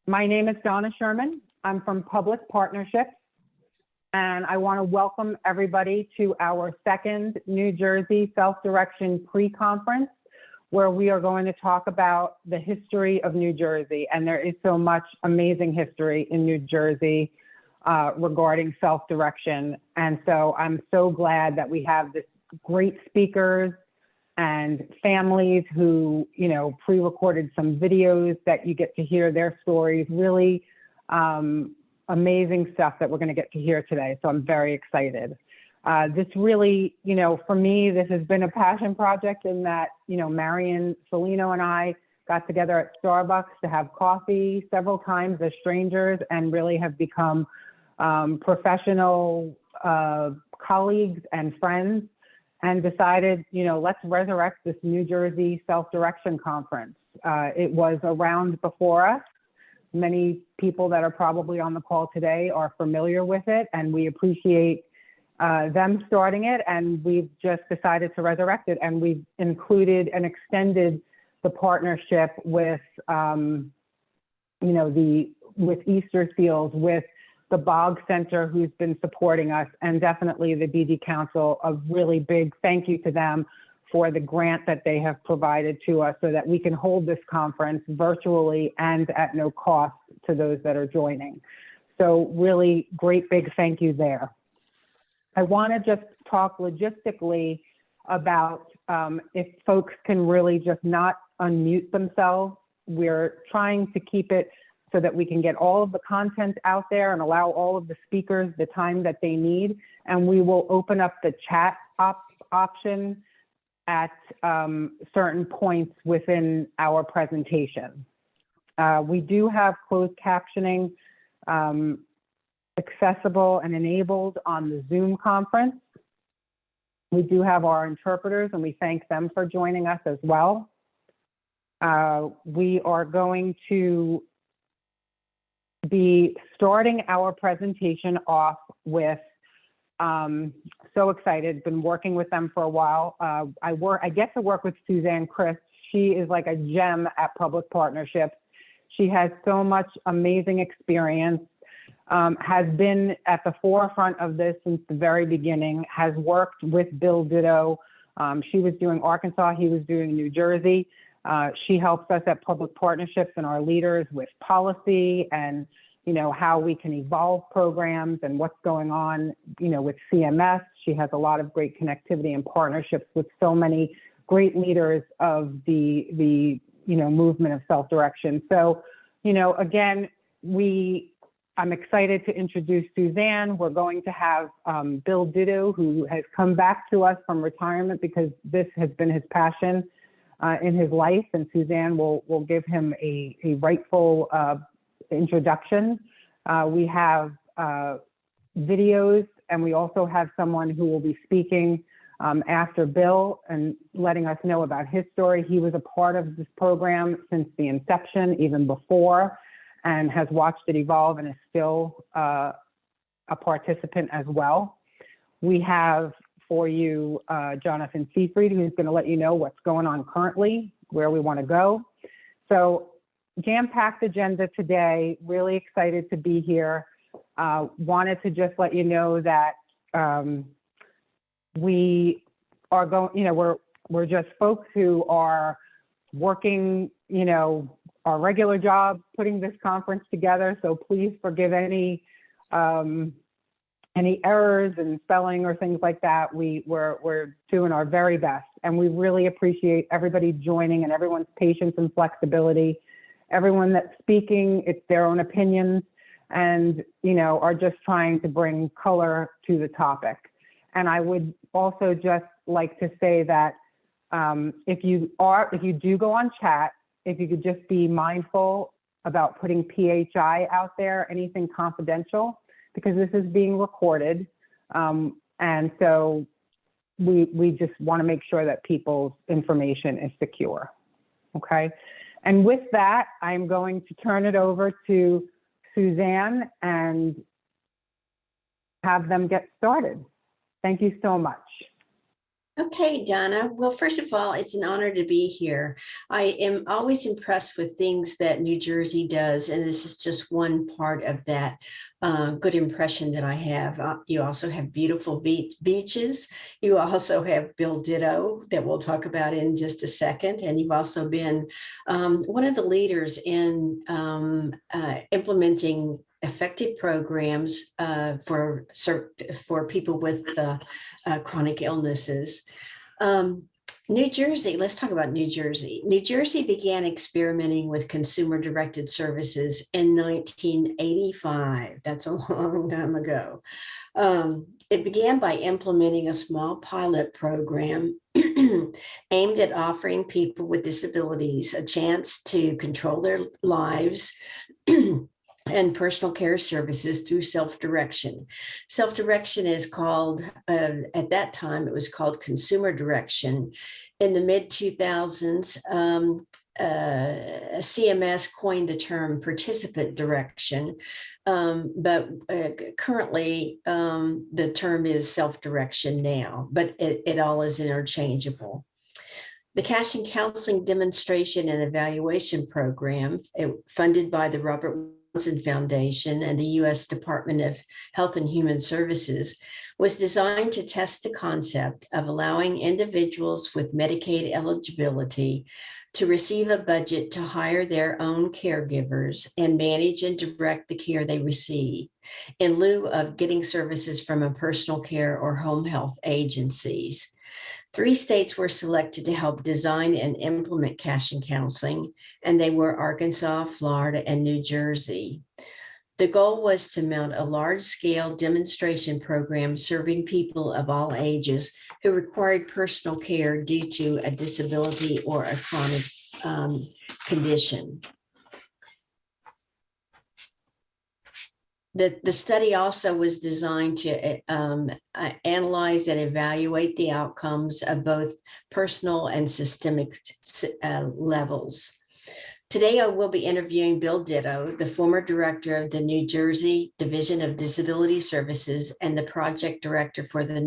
My name is Donna Sherman. I'm from Public Partnerships, and I want to welcome everybody to our second New Jersey Self-Direction Pre-Conference, where we are going to talk about the history of New Jersey. And there is so much amazing history in New Jersey regarding self-direction. And so I'm so glad that we have this great speakers and families who, pre-recorded some videos that you get to hear their stories. Really amazing stuff that we're going to get to hear today. So I'm very excited. This really, for me, this has been a passion project in that, Marion Salino and I got together at Starbucks to have coffee several times as strangers and really have become professional colleagues and friends, and decided, let's resurrect this New Jersey Self-Direction Conference. It was around before us. Many people that are probably on the call today are familiar with it, and we appreciate them starting it, and we've just decided to resurrect it. And we've included and extended the partnership with, with Easterseals, with the Bog Center, who's been supporting us, and definitely the DD Council. A really big thank you to them for the grant that they have provided to us so that we can hold this conference virtually and at no cost to those that are joining. So really great big thank you there. I want to just talk logistically about if folks can really just not unmute themselves. We're trying to keep it so that we can get all of the content out there and allow all of the speakers the time that they need. And we will open up the chat option at certain points within our presentation. We do have closed captioning accessible and enabled on the Zoom conference. We do have our interpreters, and we thank them for joining us as well. We are going to be starting our presentation off with, so excited, been working with them for a while. I get to work with Suzanne Christ. She is like a gem at Public Partnerships. She has so much amazing experience, has been at the forefront of this since the very beginning, has worked with Bill Ditto. She was doing Arkansas, he was doing New Jersey. She helps us at Public Partnerships and our leaders with policy and, how we can evolve programs and what's going on, with CMS. She has a lot of great connectivity and partnerships with so many great leaders of the movement of self-direction. So, again, I'm excited to introduce Suzanne. We're going to have Bill Ditto, who has come back to us from retirement because this has been his passion in his life, and Suzanne will give him a rightful introduction. We have videos, and we also have someone who will be speaking after Bill and letting us know about his story. He was a part of this program since the inception, even before, and has watched it evolve and is still a participant as well. We have for you Jonathan Seafried, who's going to let you know what's going on currently, where we want to go. So jam-packed agenda today, really excited to be here. Wanted to just let you know that we are going, we're just folks who are working, our regular job, putting this conference together. So please forgive any errors in spelling or things like that. We're doing our very best, and we really appreciate everybody joining and everyone's patience and flexibility. Everyone that's speaking, it's their own opinions, and are just trying to bring color to the topic. And I would also just like to say that if you do go on chat, if you could just be mindful about putting PHI out there, anything confidential, because this is being recorded. And so we just want to make sure that people's information is secure. Okay. And with that, I'm going to turn it over to Suzanne and have them get started. Thank you so much. Okay, Donna. Well, first of all, it's an honor to be here. I am always impressed with things that New Jersey does, and this is just one part of that good impression that I have. You also have beautiful beaches. You also have Bill Ditto that we'll talk about in just a second, and you've also been one of the leaders in implementing effective programs for people with chronic illnesses. Um, New Jersey, let's talk about New Jersey. New Jersey began experimenting with consumer directed services in 1985. That's a long time ago. It began by implementing a small pilot program aimed at offering people with disabilities a chance to control their lives and personal care services through self-direction. Self-direction is called, at that time, it was called consumer direction. In the mid-2000s, CMS coined the term participant direction, but currently the term is self-direction now, but it all is interchangeable. The Cash and Counseling Demonstration and Evaluation Program, funded by the Robert Foundation and the U.S. Department of Health and Human Services, was designed to test the concept of allowing individuals with Medicaid eligibility to receive a budget to hire their own caregivers and manage and direct the care they receive, in lieu of getting services from a personal care or home health agencies. 3 states were selected to help design and implement cash and counseling, and they were Arkansas, Florida, and New Jersey. The goal was to mount a large-scale demonstration program serving people of all ages who required personal care due to a disability or a chronic condition. The study also was designed to analyze and evaluate the outcomes of both personal and systemic levels. Today, I will be interviewing Bill Ditto, the former director of the New Jersey Division of Disability Services and the project director for the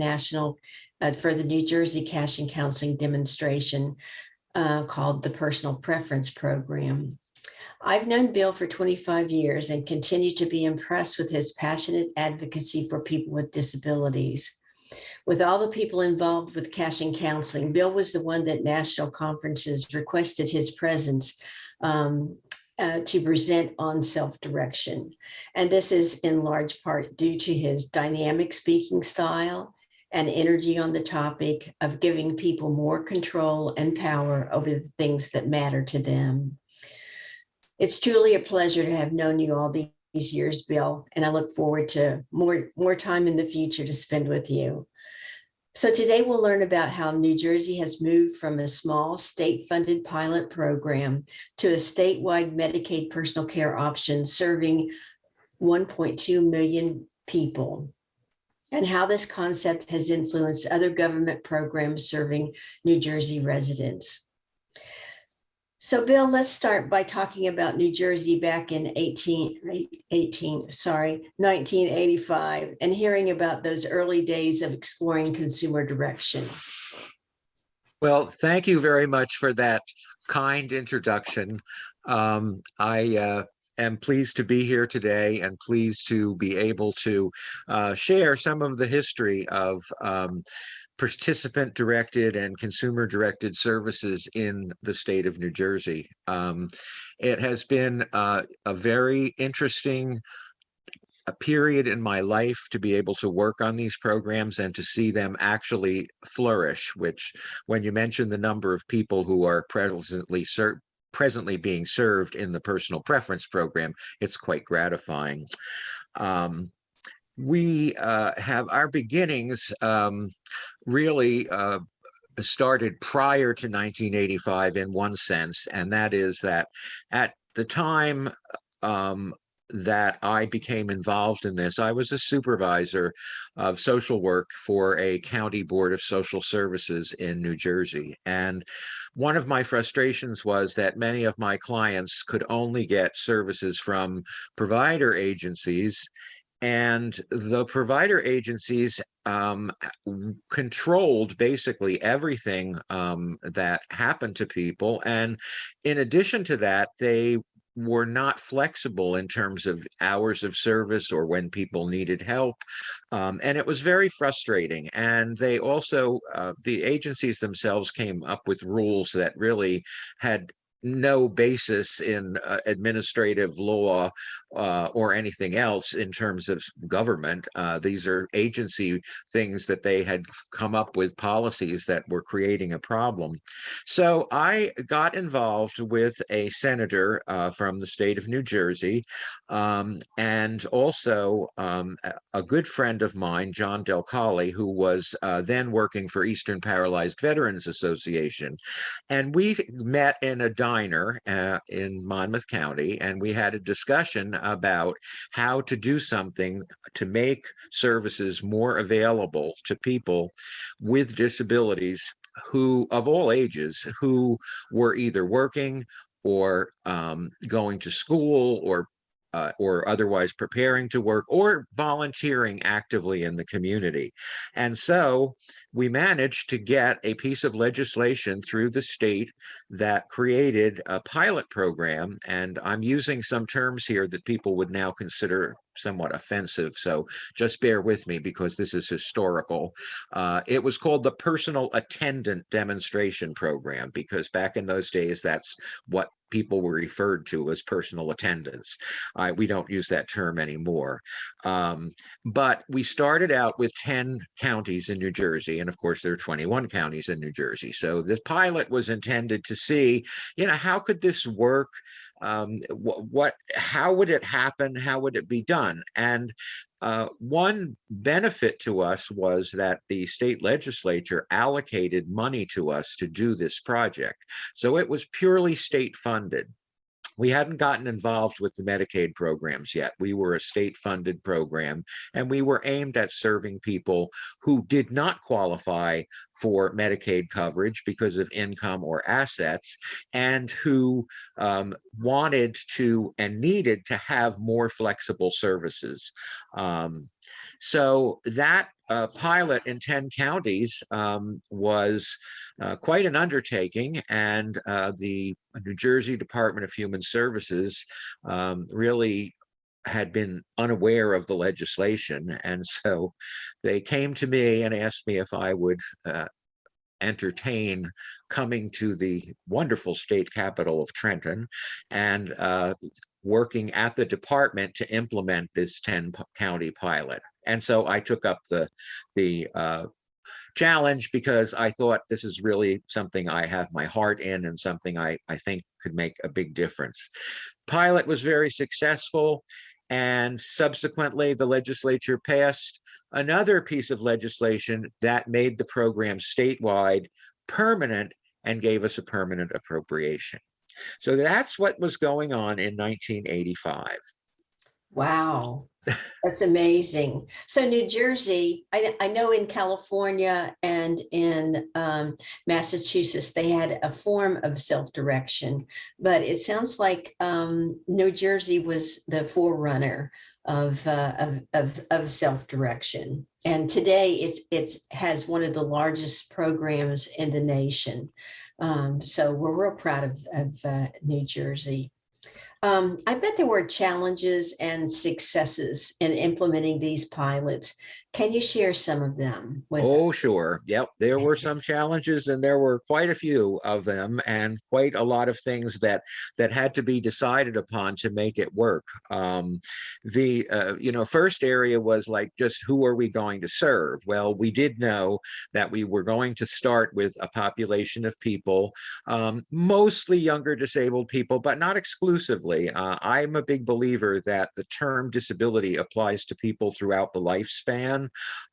New Jersey Cash and Counseling Demonstration called the Personal Preference Program. I've known Bill for 25 years and continue to be impressed with his passionate advocacy for people with disabilities. With all the people involved with cash and counseling, Bill was the one that national conferences requested his presence to present on self-direction. And this is in large part due to his dynamic speaking style and energy on the topic of giving people more control and power over the things that matter to them. It's truly a pleasure to have known you all these years, Bill, and I look forward to more time in the future to spend with you. So today we'll learn about how New Jersey has moved from a small state-funded pilot program to a statewide Medicaid personal care option serving 1.2 million people, and how this concept has influenced other government programs serving New Jersey residents. So Bill, let's start by talking about New Jersey back in 1985 and hearing about those early days of exploring consumer direction. Well, thank you very much for that kind introduction. I am pleased to be here today and pleased to be able to share some of the history of participant-directed and consumer-directed services in the state of New Jersey. It has been a very interesting period in my life to be able to work on these programs and to see them actually flourish, which, when you mention the number of people who are presently being served in the personal preference program, it's quite gratifying. We have our beginnings really started prior to 1985 in one sense, and that is that at the time that I became involved in this, I was a supervisor of social work for a county board of social services in New Jersey. And one of my frustrations was that many of my clients could only get services from provider agencies And the provider agencies controlled basically everything that happened to people. And in addition to that, they were not flexible in terms of hours of service or when people needed help. And it was very frustrating. And they also, the agencies themselves came up with rules that really had no basis in administrative law or anything else in terms of government. These are agency things that they had come up with policies that were creating a problem. So I got involved with a senator from the state of New Jersey, and also a good friend of mine, John Del Colli, who was then working for Eastern Paralyzed Veterans Association. And we met in a diner in Monmouth County, and we had a discussion about how to do something to make services more available to people with disabilities who, of all ages, who were either working or going to school or otherwise preparing to work or volunteering actively in the community. And so we managed to get a piece of legislation through the state that created a pilot program. And I'm using some terms here that people would now consider somewhat offensive. So just bear with me because this is historical. It was called the Personal Attendant Demonstration Program, because back in those days, that's what people were referred to as personal attendants. We don't use that term anymore. But we started out with 10 counties in New Jersey. And of course, there are 21 counties in New Jersey. So this pilot was intended to see, how could this work? How would it happen? How would it be done? And one benefit to us was that the state legislature allocated money to us to do this project. So it was purely state funded. We hadn't gotten involved with the Medicaid programs yet. We were a state-funded program, and we were aimed at serving people who did not qualify for Medicaid coverage because of income or assets, and who wanted to and needed to have more flexible services. So that pilot in 10 counties was quite an undertaking, and the New Jersey Department of Human Services really had been unaware of the legislation. And so they came to me and asked me if I would entertain coming to the wonderful state capital of Trenton and working at the department to implement this 10-county pilot. And so I took up the challenge because I thought this is really something I have my heart in and something I think could make a big difference. Pilot was very successful, and subsequently the legislature passed another piece of legislation that made the program statewide, permanent, and gave us a permanent appropriation. So that's what was going on in 1985. Wow, that's amazing. So New Jersey, I know in California and in Massachusetts, they had a form of self-direction, but it sounds like New Jersey was the forerunner of self-direction. And today it has one of the largest programs in the nation. So we're real proud of New Jersey. I bet there were challenges and successes in implementing these pilots. Can you share some of them with Oh, us? sure. Yep. There were some challenges, and there were quite a few of them, and quite a lot of things that had to be decided upon to make it work. The first area was like, just who are we going to serve? Well, we did know that we were going to start with a population of people, mostly younger disabled people, but not exclusively. I'm a big believer that the term disability applies to people throughout the lifespan.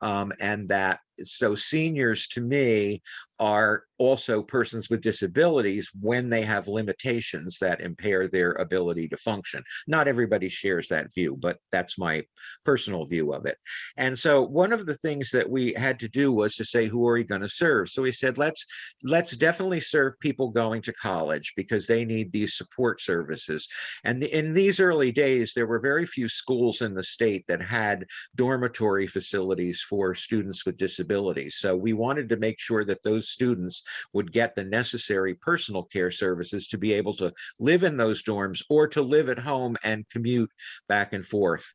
And that so seniors to me are also persons with disabilities when they have limitations that impair their ability to function. Not everybody shares that view, but that's my personal view of it. And so one of the things that we had to do was to say, who are we going to serve? So we said, let's definitely serve people going to college because they need these support services. And in these early days, there were very few schools in the state that had dormitory facilities for students with disabilities. So we wanted to make sure that those students would get the necessary personal care services to be able to live in those dorms or to live at home and commute back and forth.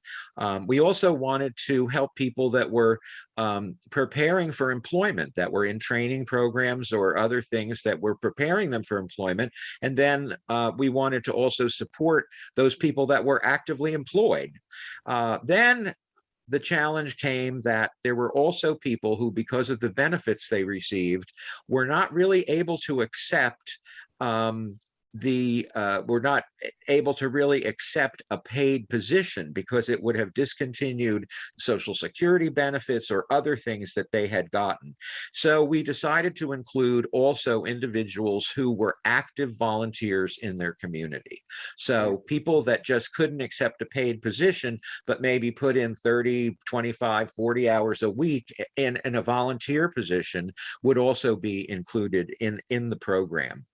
We also wanted to help people that were preparing for employment, that were in training programs or other things that were preparing them for employment. And then we wanted to also support those people that were actively employed. Then the challenge came that there were also people who, because of the benefits they received, were not really able to accept were not able to really accept a paid position because it would have discontinued Social Security benefits or other things that they had gotten. So we decided to include also individuals who were active volunteers in their community. So people that just couldn't accept a paid position, but maybe put in 30, 25, 40 hours a week in a volunteer position would also be included in the program.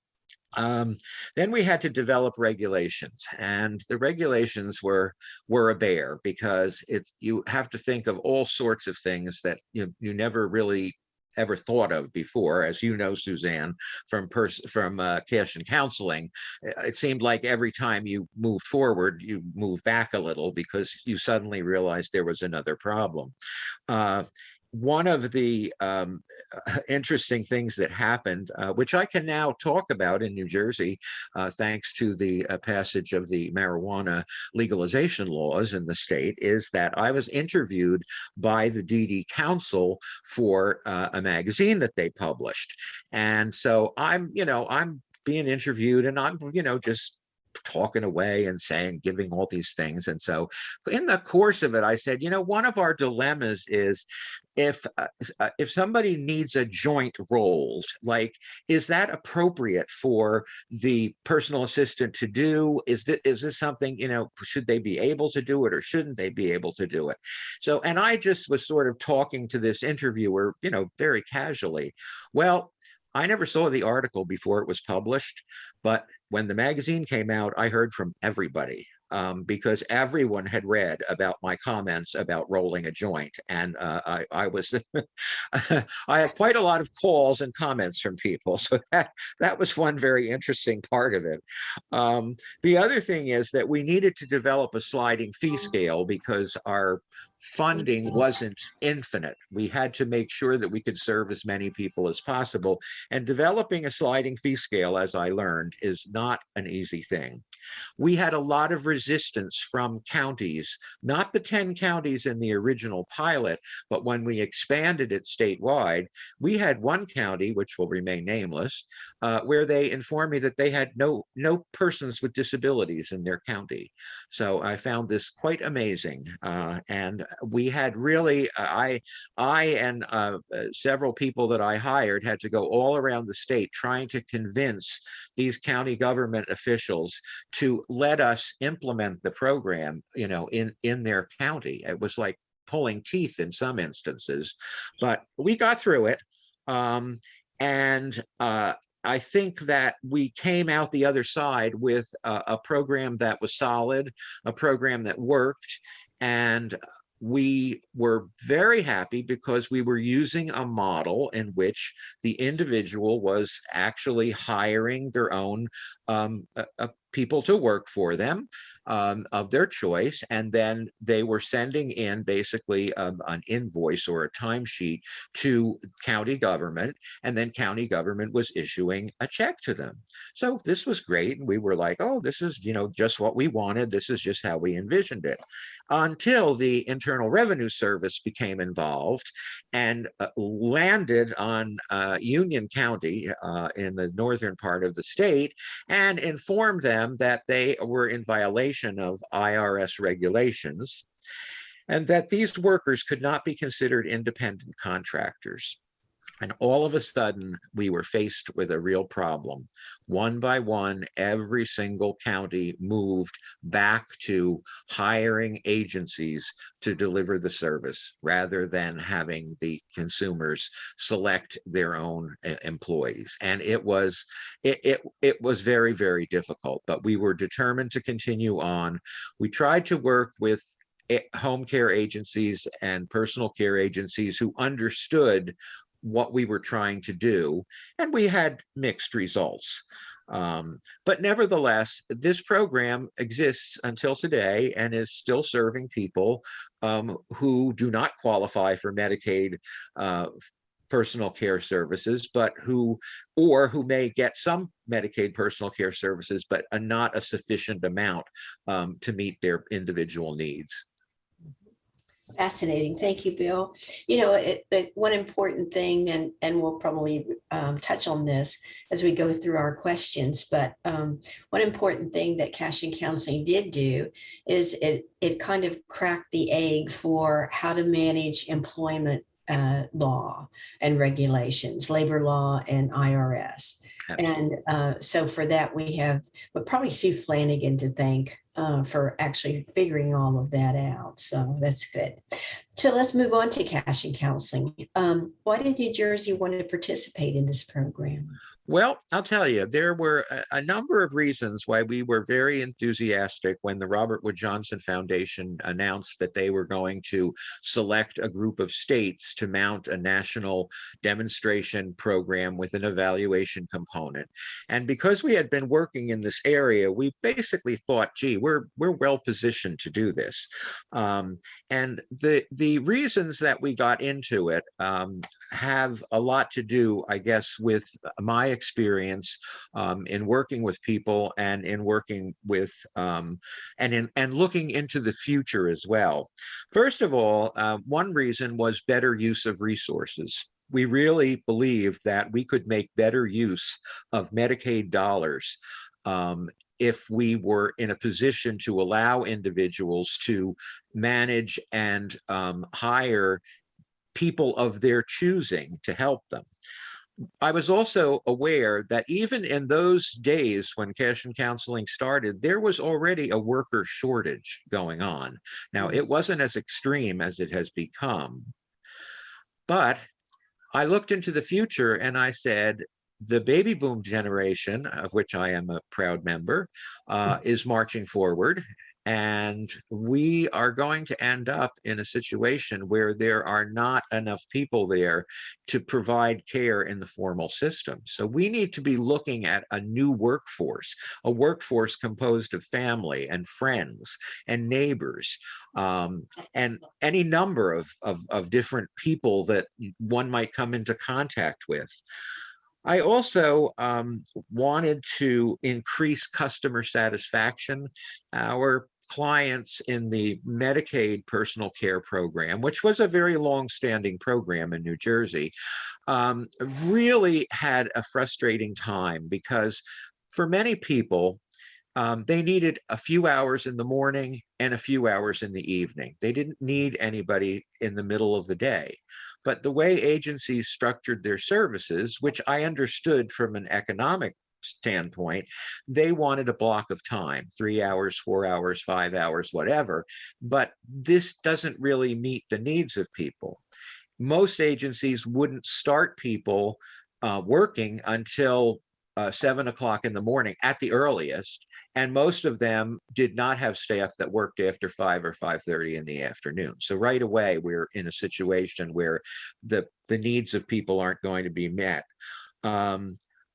Then we had to develop regulations, and the regulations were a bear because you have to think of all sorts of things that you never really ever thought of before. As you know, Suzanne, from cash and counseling, it seemed like every time you moved forward, you moved back a little because you suddenly realized there was another problem. One of the interesting things that happened, which I can now talk about in New Jersey, thanks to the passage of the marijuana legalization laws in the state, is that I was interviewed by the DD Council for a magazine that they published. And so I'm being interviewed and I'm, just talking away and giving all these things. And so in the course of it, I said, one of our dilemmas is if somebody needs a joint rolled, like, is that appropriate for the personal assistant to do? Is this something, should they be able to do it or shouldn't they be able to do it? So, and I just was sort of talking to this interviewer, very casually. Well, I never saw the article before it was published, but when the magazine came out, I heard from everybody because everyone had read about my comments about rolling a joint. And I was, I had quite a lot of calls and comments from people. So that was one very interesting part of it. The other thing is that we needed to develop a sliding fee scale because our funding wasn't infinite. We had to make sure that we could serve as many people as possible. And developing a sliding fee scale, as I learned, is not an easy thing. We had a lot of resistance from counties, not the 10 counties in the original pilot, but when we expanded it statewide, we had one county, which will remain nameless, where they informed me that they had no persons with disabilities in their county. So I found this quite amazing. And we had really, I and several people that I hired had to go all around the state trying to convince these county government officials to let us implement the program, in their county. It was like pulling teeth in some instances, but we got through it. I think that we came out the other side with a program that was solid, a program that worked, and we were very happy because we were using a model in which the individual was actually hiring their own people to work for them of their choice. And then they were sending in basically an invoice or a timesheet to county government. And then county government was issuing a check to them. So this was great. And we were like, oh, this is, just what we wanted. This is just how we envisioned it. Until the Internal Revenue Service became involved and landed on Union County in the northern part of the state and informed them that they were in violation of IRS regulations. and that these workers could not be considered independent contractors. And all of a sudden, we were faced with a real problem. One by one, every single county moved back to hiring agencies to deliver the service rather than having the consumers select their own employees. And it was very, very difficult, but we were determined to continue on. We tried to work with home care agencies and personal care agencies who understood what we were trying to do, and we had mixed results. But nevertheless, this program exists until today and is still serving people who do not qualify for Medicaid personal care services, but who may get some Medicaid personal care services, but not a sufficient amount to meet their individual needs. Fascinating. Thank you, Bill. You know, one important thing, and we'll probably touch on this as we go through our questions, but one important thing that Cash and Counseling did do is it kind of cracked the egg for how to manage employment law and regulations, labor law and IRS. And so for that, we'll probably Sue Flanagan to thank for actually figuring all of that out. So that's good. So let's move on to Cash and Counseling. Why did New Jersey want to participate in this program? Well, I'll tell you, there were a number of reasons why we were very enthusiastic when the Robert Wood Johnson Foundation announced that they were going to select a group of states to mount a national demonstration program with an evaluation component. And because we had been working in this area, we basically thought, gee, we're well positioned to do this. And the reasons that we got into it have a lot to do, I guess, with my experience in working with people and in working with and looking into the future as well. First of all, one reason was better use of resources. We really believed that we could make better use of Medicaid dollars if we were in a position to allow individuals to manage and hire people of their choosing to help them. I was also aware that even in those days when Cash and Counseling started, there was already a worker shortage going on. Now, it wasn't as extreme as it has become, but I looked into the future and I said, the baby boom generation, of which I am a proud member, is marching forward. And we are going to end up in a situation where there are not enough people there to provide care in the formal system. So we need to be looking at a new workforce, a workforce composed of family and friends and neighbors, and any number of different people that one might come into contact with. I also wanted to increase customer satisfaction. Our clients in the Medicaid personal care program, which was a very long-standing program in New Jersey, really had a frustrating time because for many people, they needed a few hours in the morning and a few hours in the evening. They didn't need anybody in the middle of the day. But the way agencies structured their services, which I understood from an economic standpoint, they wanted a block of time, 3 hours, 4 hours, 5 hours, whatever. But this doesn't really meet the needs of people. Most agencies wouldn't start people working until 7 o'clock in the morning at the earliest, and most of them did not have staff that worked after 5 or 5:30 in the afternoon. So right away, we're in a situation where the needs of people aren't going to be met.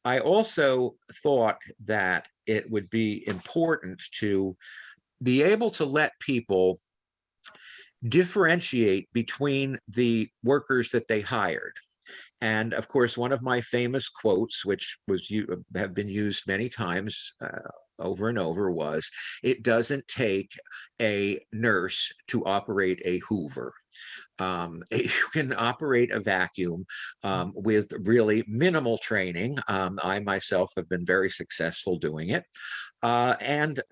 I also thought that it would be important to be able to let people differentiate between the workers that they hired. And of course, one of my famous quotes, which have been used many times over and over, was, "It doesn't take a nurse to operate a Hoover." You can operate a vacuum with really minimal training. I myself have been very successful doing it. And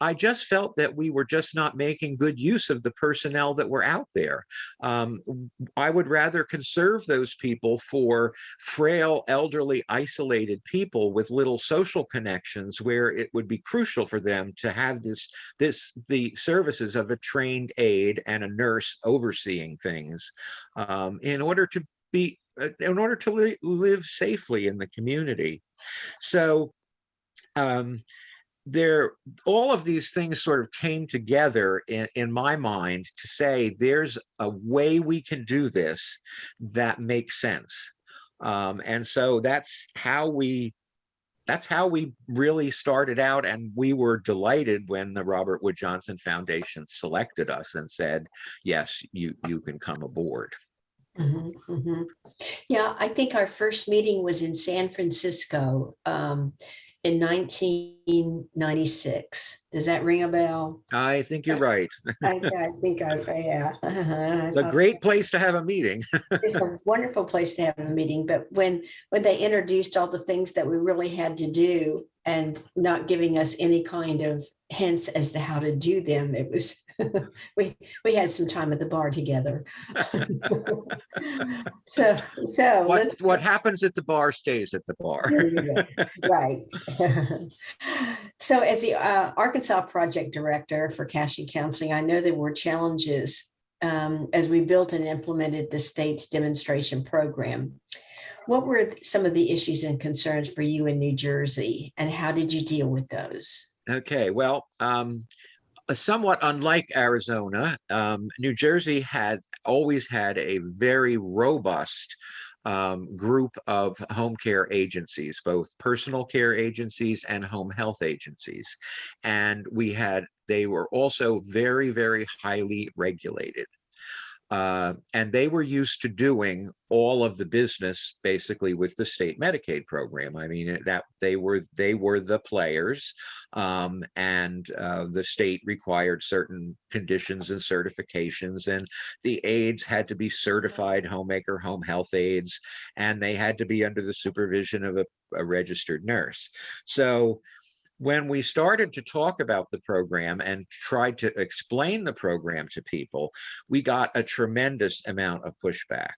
I just felt that we were just not making good use of the personnel that were out there. I would rather conserve those people for frail, elderly, isolated people with little social connections, where it would be crucial for them to have the services of a trained aide and a nurse overseeing things, in order to live safely in the community. So there, all of these things sort of came together in my mind to say there's a way we can do this that makes sense. And so that's how we really started out, and we were delighted when the Robert Wood Johnson Foundation selected us and said, yes, you can come aboard. Mhm, mhm. Yeah, I think our first meeting was in San Francisco in 1996. Does that ring a bell? I think you're right. I think yeah. I It's a thought great place to have a meeting. it's a wonderful place to have a meeting, but when they introduced all the things that we really had to do and not giving us any kind of hints as to how to do them, it was we had some time at the bar together. so What happens at the bar stays at the bar. right. So as the Arkansas project director for Cashion Counseling, I know there were challenges as we built and implemented the state's demonstration program. What were some of the issues and concerns for you in New Jersey, and how did you deal with those? Okay, well, somewhat unlike Arizona, New Jersey had always had a very robust group of home care agencies, both personal care agencies and home health agencies. And they were also very, very highly regulated. And they were used to doing all of the business basically with the state Medicaid program. I mean, that they were the players, and the state required certain conditions and certifications, and the aides had to be certified homemaker home health aides, and they had to be under the supervision of a registered nurse. So when we started to talk about the program and tried to explain the program to people, we got a tremendous amount of pushback.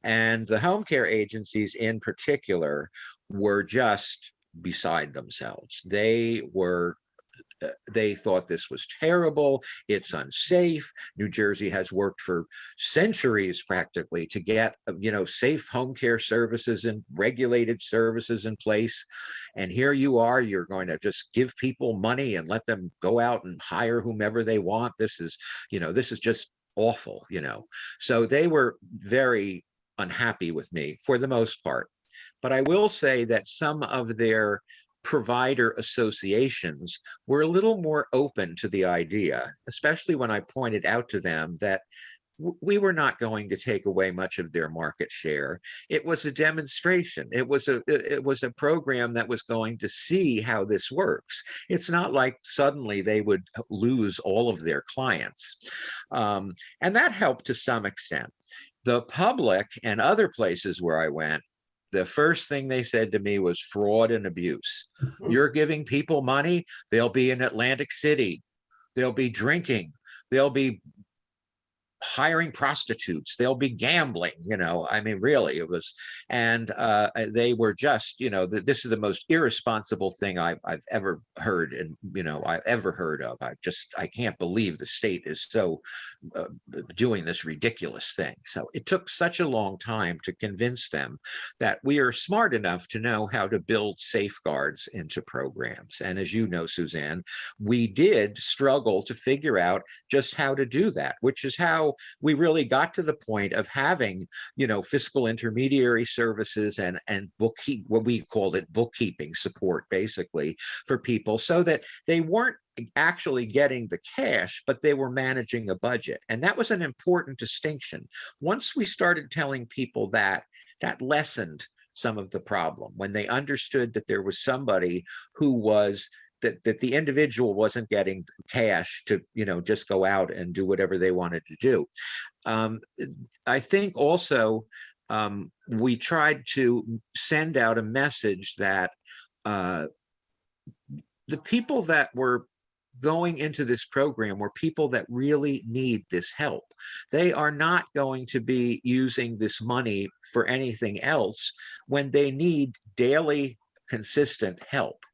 And the home care agencies in particular were just beside themselves. They thought this was terrible. It's unsafe. New Jersey has worked for centuries practically to get, safe home care services and regulated services in place. And here you are, you're going to just give people money and let them go out and hire whomever they want. This is just awful, So they were very unhappy with me for the most part. But I will say that some of their provider associations were a little more open to the idea, especially when I pointed out to them that we were not going to take away much of their market share. It was a demonstration. It was a program that was going to see how this works. It's not like suddenly they would lose all of their clients. And that helped to some extent. The public and other places where I went, the first thing they said to me was fraud and abuse. You're giving people money, they'll be in Atlantic City, they'll be drinking, they'll be hiring prostitutes, they'll be gambling, I mean, really, it was, and they were just, this is the most irresponsible thing I've ever heard, and I've ever heard of. I can't believe the state is so doing this ridiculous thing. So it took such a long time to convince them that we are smart enough to know how to build safeguards into programs. And as you know, Suzanne, we did struggle to figure out just how to do that, which is how we really got to the point of having, fiscal intermediary services and what we called it bookkeeping support, basically, for people, so that they weren't actually getting the cash, but they were managing a budget. And that was an important distinction. Once we started telling people that lessened some of the problem, when they understood that there was somebody who was that the individual wasn't getting cash to, just go out and do whatever they wanted to do. I think also we tried to send out a message that the people that were going into this program were people that really need this help. They are not going to be using this money for anything else when they need daily, consistent help.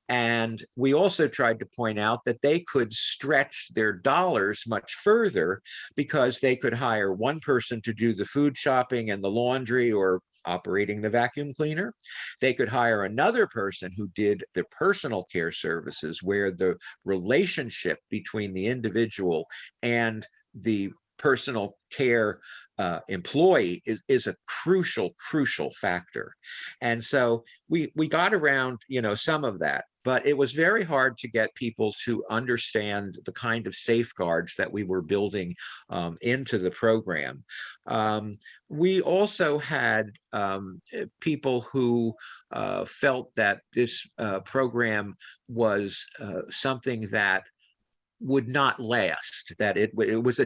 And we also tried to point out that they could stretch their dollars much further because they could hire one person to do the food shopping and the laundry or operating the vacuum cleaner. They could hire another person who did the personal care services, where the relationship between the individual and the personal care employee is a crucial factor. And so we got around, some of that, but it was very hard to get people to understand the kind of safeguards that we were building into the program. We also had people who felt that this program was something that would not last, that it was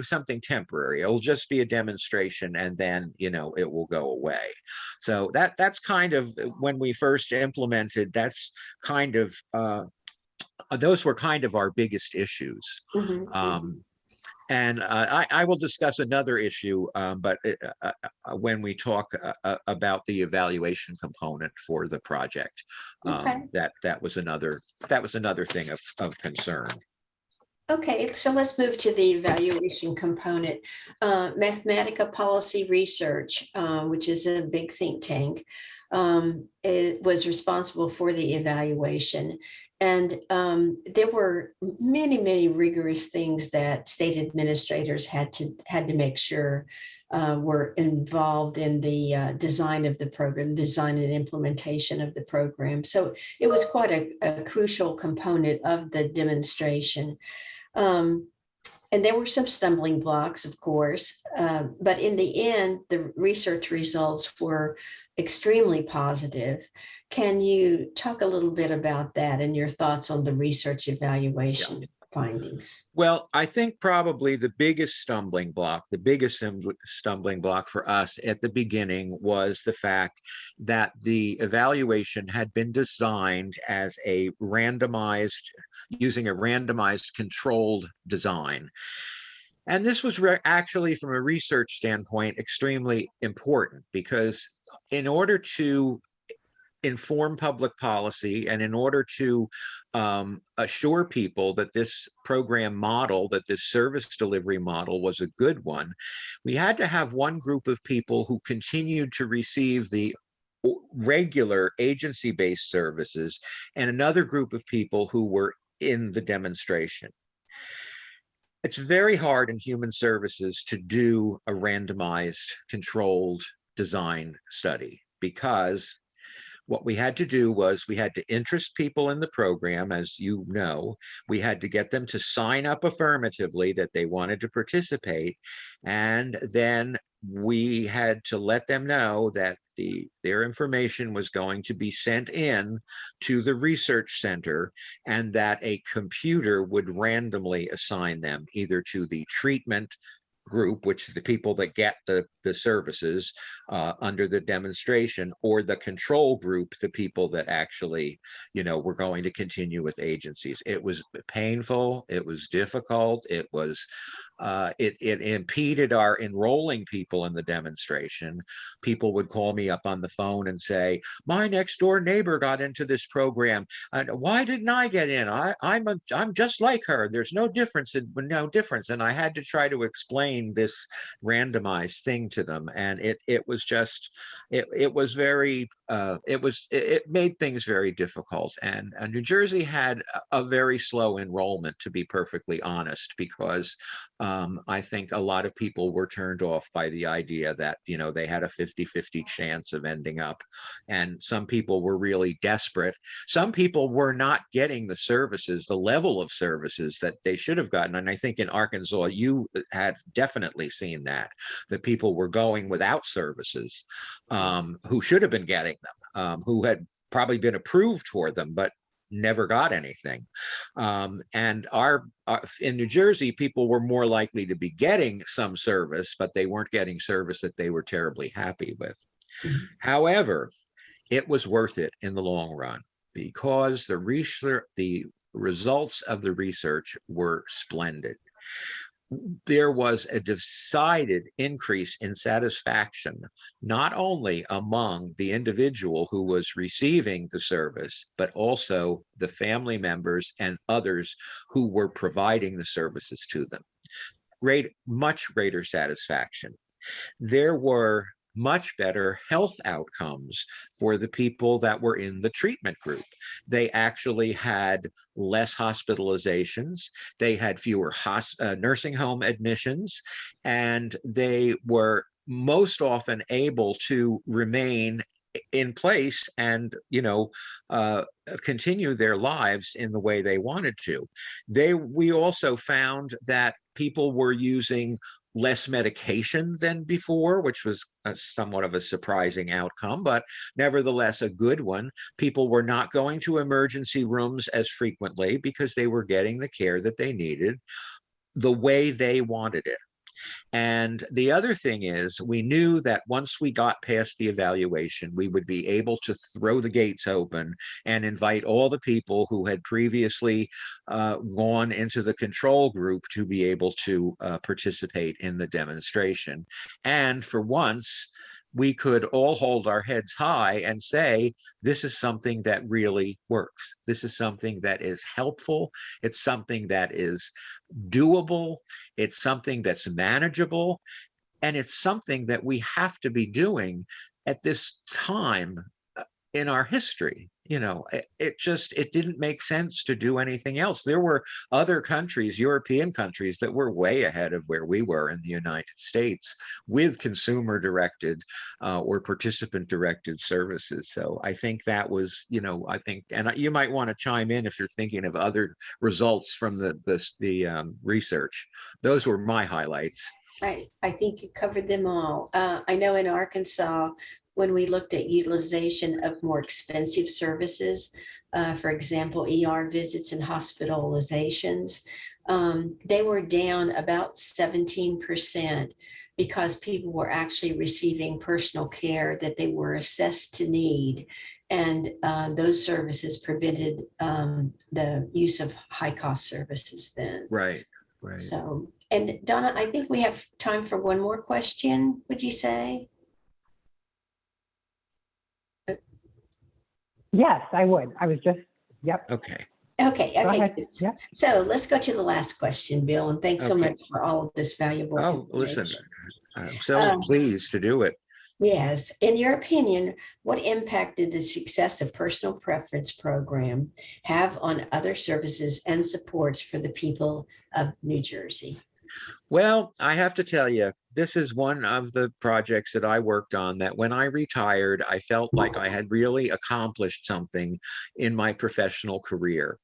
something temporary. It'll just be a demonstration and then, it will go away. So that's kind of, when we first implemented, that's kind of, those were kind of our biggest issues. And I will discuss another issue, but when we talk about the evaluation component for the project, that was another thing of concern. Okay, so let's move to the evaluation component. Mathematica Policy Research, which is a big think tank, it was responsible for the evaluation. And there were many rigorous things that state administrators had to make sure were involved in the design of the program, design and implementation of the program. So it was quite a crucial component of the demonstration. And there were some stumbling blocks, of course, but in the end, the research results were extremely positive. Can you talk a little bit about that and your thoughts on the research evaluation findings? Well, I think probably the biggest stumbling block for us at the beginning was the fact that the evaluation had been designed as using a randomized controlled design. And this was actually, from a research standpoint, extremely important, because in order to inform public policy and in order to assure people that this program model, that this service delivery model was a good one, we had to have one group of people who continued to receive the regular agency-based services and another group of people who were in the demonstration. It's very hard in human services to do a randomized controlled design study, because what we had to do was we had to interest people in the program, as you know. We had to get them to sign up affirmatively that they wanted to participate. And then we had to let them know that their information was going to be sent in to the research center, and that a computer would randomly assign them either to the treatment group, which is the people that get the services under the demonstration, or the control group, the people that actually, were going to continue with agencies. It was painful. It was difficult. It was, it impeded our enrolling people in the demonstration. People would call me up on the phone and say, my next door neighbor got into this program. Why didn't I get in? I'm just like her. There's no difference. And I had to try to explain this randomized thing to them, and it was just it was very it made things very difficult. And New Jersey had a very slow enrollment, to be perfectly honest, because I think a lot of people were turned off by the idea that they had a 50-50 chance of ending up, and some people were really desperate. Some people were not getting the services, the level of services that they should have gotten. And I think in Arkansas you had definitely seen that people were going without services, who should have been getting them, who had probably been approved for them, but never got anything. And in New Jersey, people were more likely to be getting some service, but they weren't getting service that they were terribly happy with. However, it was worth it in the long run. because the results of the research were splendid. There was a decided increase in satisfaction, not only among the individual who was receiving the service, but also the family members and others who were providing the services to them. Much greater satisfaction. There were much better health outcomes for the people that were in the treatment group. They actually had less hospitalizations, they had fewer nursing home admissions, and they were most often able to remain in place and continue their lives in the way they wanted to. We also found that people were using less medication than before, which was somewhat of a surprising outcome, but nevertheless a good one. People were not going to emergency rooms as frequently because they were getting the care that they needed the way they wanted it. And the other thing is, we knew that once we got past the evaluation, we would be able to throw the gates open and invite all the people who had previously gone into the control group to be able to participate in the demonstration. And for once, we could all hold our heads high and say, this is something that really works. This is something that is helpful. It's something that is doable. It's something that's manageable. And it's something that we have to be doing at this time in our history. It didn't make sense to do anything else. There were other countries, European countries, that were way ahead of where we were in the United States with consumer-directed or participant-directed services. So I think that was, and you might want to chime in if you're thinking of other results from the research. Those were my highlights. I think you covered them all. I know in Arkansas, when we looked at utilization of more expensive services, for example, ER visits and hospitalizations, they were down about 17% because people were actually receiving personal care that they were assessed to need. And those services prevented the use of high-cost services then. Right. So, and Donna, I think we have time for one more question, would you say? Yes, I would. I was just, yep. Okay. Okay. Go ahead. Yeah. So let's go to the last question, Bill, and thanks so much for all of this valuable information. Listen, I'm so pleased to do it. Yes. In your opinion, what impact did the success of Personal Preference Program have on other services and supports for the people of New Jersey? Well, I have to tell you, this is one of the projects that I worked on that when I retired, I felt like I had really accomplished something in my professional career.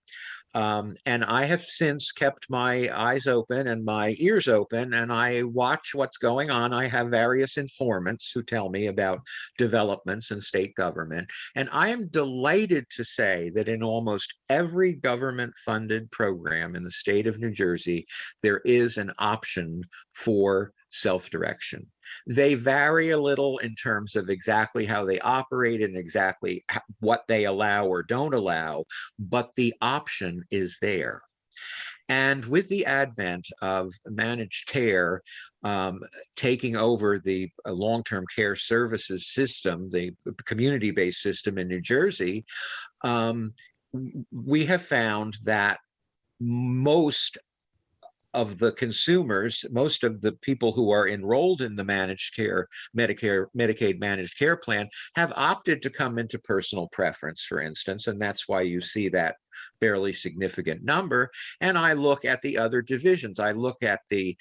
And I have since kept my eyes open and my ears open, and I watch what's going on. I have various informants who tell me about developments in state government. And I am delighted to say that in almost every government-funded program in the state of New Jersey, there is an option for self-direction. They vary a little in terms of exactly how they operate and exactly what they allow or don't allow, but the option is there. And with the advent of managed care taking over the long-term care services system, the community-based system in New Jersey, we have found that most of the consumers, most of the people who are enrolled in the managed care, Medicaid managed care plan have opted to come into personal preference, for instance, and that's why you see that fairly significant number. And I look at the other divisions. I look at the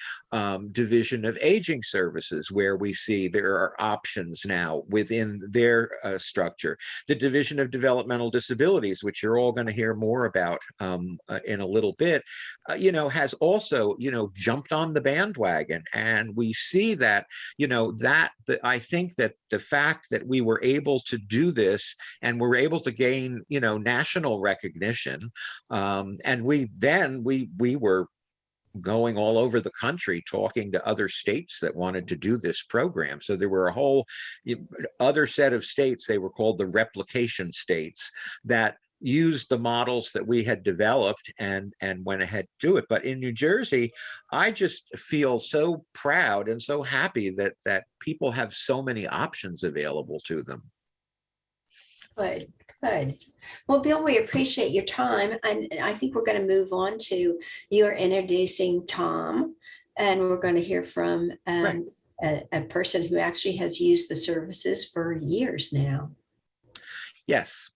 Division of Aging Services, where we see there are options now within their structure. The Division of Developmental Disabilities, which you're all going to hear more about in a little bit, has also, jumped on the bandwagon. And we see that, I think that the fact that we were able to do this and we're able to gain, national recognition, and we were going all over the country talking to other states that wanted to do this program. So there were a whole other set of states, they were called the replication states, that used the models that we had developed and went ahead to do it. But in New Jersey, I just feel so proud and so happy that people have so many options available to them. Good, good. Well, Bill, we appreciate your time. And I think we're going to move on to you're introducing Tom, and we're going to hear from Right. a person who actually has used the services for years now. Yes.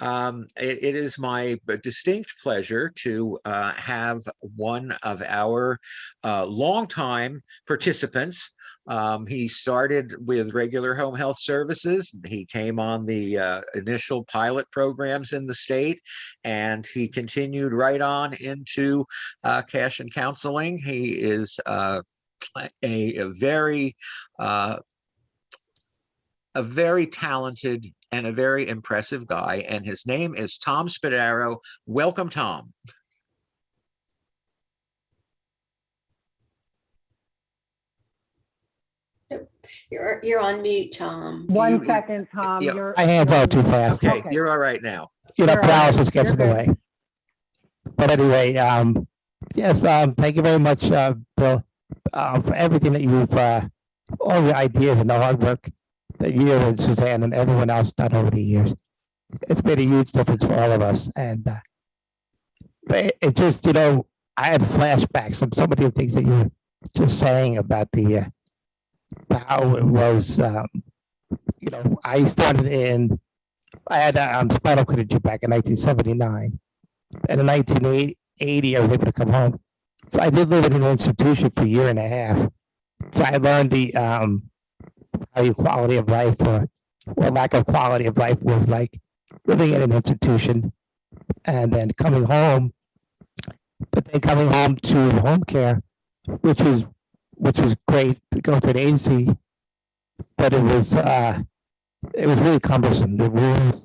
It is my distinct pleasure to have one of our longtime participants. He started with regular home health services. He came on the initial pilot programs in the state, and he continued right on into cash and counseling. He is a very talented and a very impressive guy, and his name is Tom Spadaro. Welcome, Tom. You're on mute, Tom. One second, Tom. Yeah. You're, My hands you're are too fast. Okay, you're all right now. You know, You're all right. paralysis gets in You're the way. But anyway, yes, thank you very much, Bill, for everything that you've, all your ideas and the hard work that you and Suzanne and everyone else done over the years. It's made a huge difference for all of us. And but it just, you know, I had flashbacks of some of the things that you were just saying about the how it was. You know, I had spinal cord injury back in 1979, and in 1980 I was able to come home. So I did live in an institution for a year and a half. So I learned the how your quality of life or lack of quality of life was like living in an institution, and then coming home. But then coming home to home care, which was great to go to an agency, but it was really cumbersome. The rules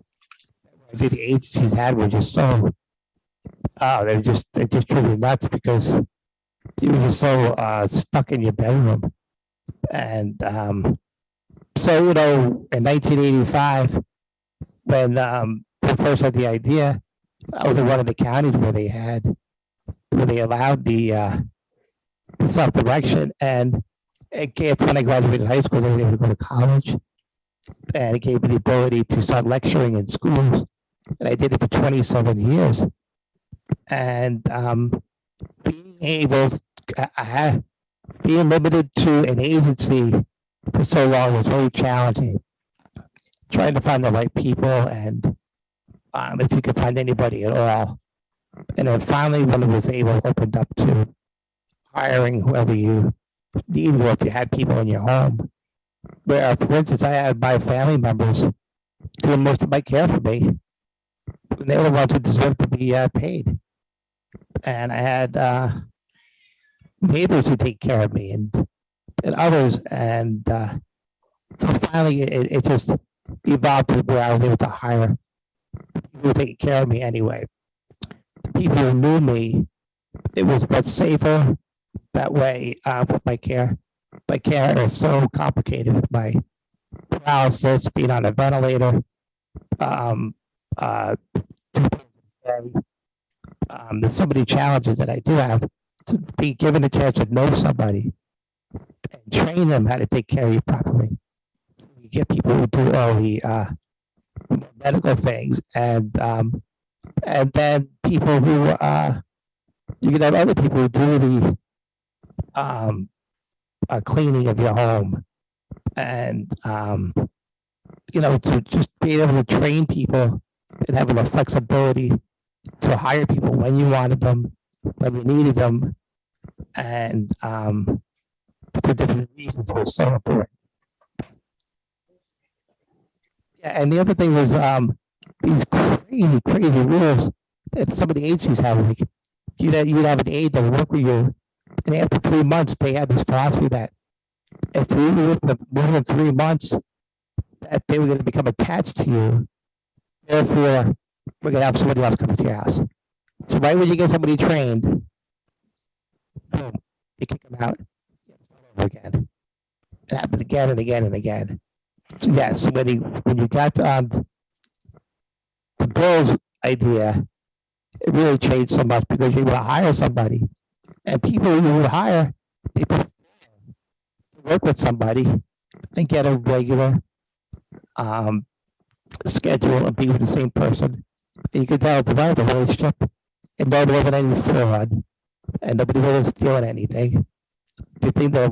that the agencies had were just so they just drove you nuts because you were just so stuck in your bedroom. And so, you know, in 1985, when we first had the idea, I was in one of the counties where they allowed the self-direction, and it's when I graduated high school, I was able to go to college, and it gave me the ability to start lecturing in schools, and I did it for 27 years. And being able, being limited to an agency for so long was very challenging. Trying to find the right people, and if you could find anybody at all. And then finally, when it was able, opened up to hiring whoever you needed, or if you had people in your home. Where, for instance, I had my family members doing most of my care for me. And they were the ones who deserved to be paid. And I had neighbors who take care of me, and others. And so finally, it just evolved to where I was able to hire people who take care of me anyway. People who knew me, it was much safer that way with my care. My care is so complicated with my paralysis, being on a ventilator. There's so many challenges that I do have. To be given a chance to know somebody and train them how to take care of you properly. So you get people who do all the medical things, and then people who you can have other people who do the cleaning of your home, and you know, to just be able to train people and having the flexibility to hire people when you wanted them, when you needed them, and for different reasons was so important. Yeah, and the other thing was these crazy rules that some of the agencies have. Like you'd have an aide that would work with you, and after 3 months, they had this philosophy that if you were with them more than 3 months, that they were going to become attached to you. Therefore, we're going to have somebody else come to your house. So right when you get somebody trained, boom, you kick them out over again. It happens again and again and again. So yes, when you got the Bills idea, it really changed so much because you would hire somebody, and people you would hire, they prefer to work with somebody and get a regular schedule and be with the same person. And you could develop a relationship, and there wasn't any fraud, and nobody was stealing anything. The thing that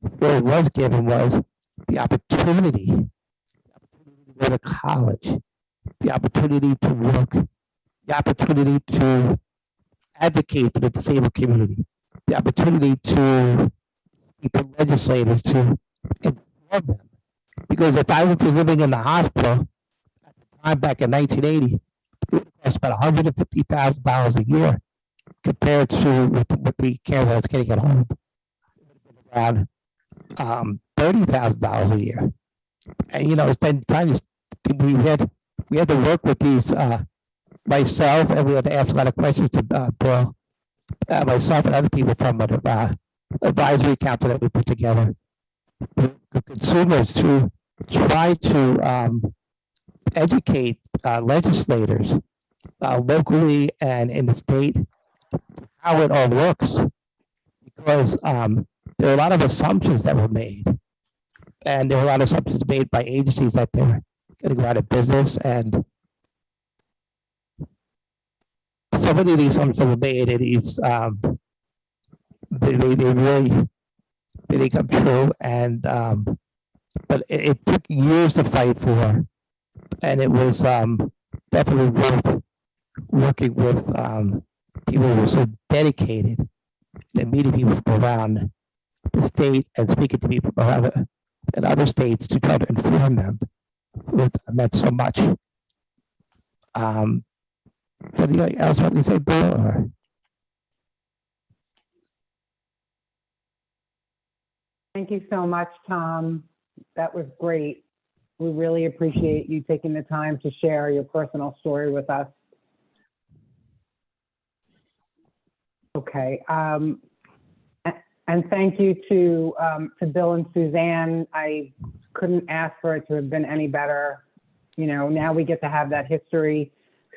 what it was given was the opportunity to go to college, the opportunity to work, the opportunity to advocate for the disabled community, the opportunity to speak to legislators, to inform them. Because if I was living in the hospital at the time back in 1980, it would cost about $150,000 a year compared to what the care that I was getting at home. Around $30,000 a year. And it's been time we had to work with these myself, and we had to ask a lot of questions to Bill, myself and other people from an advisory council that we put together. The consumers to try to educate legislators locally and in the state how it all works, because there are a lot of assumptions that were made, and there were a lot of assumptions made by agencies that they were going to go out of business, and so many of these assumptions that were made, and these they really didn't come true, and but it took years to fight for, and it was definitely worth working with people who were so dedicated and meeting people from around the state and speaking to people around in other states to try to inform them. It meant so much. Anything else you want to say, Bill? Or? Thank you so much, Tom. That was great. We really appreciate you taking the time to share your personal story with us. Okay. And thank you to Bill and Suzanne. I couldn't ask for it to have been any better. Now we get to have that history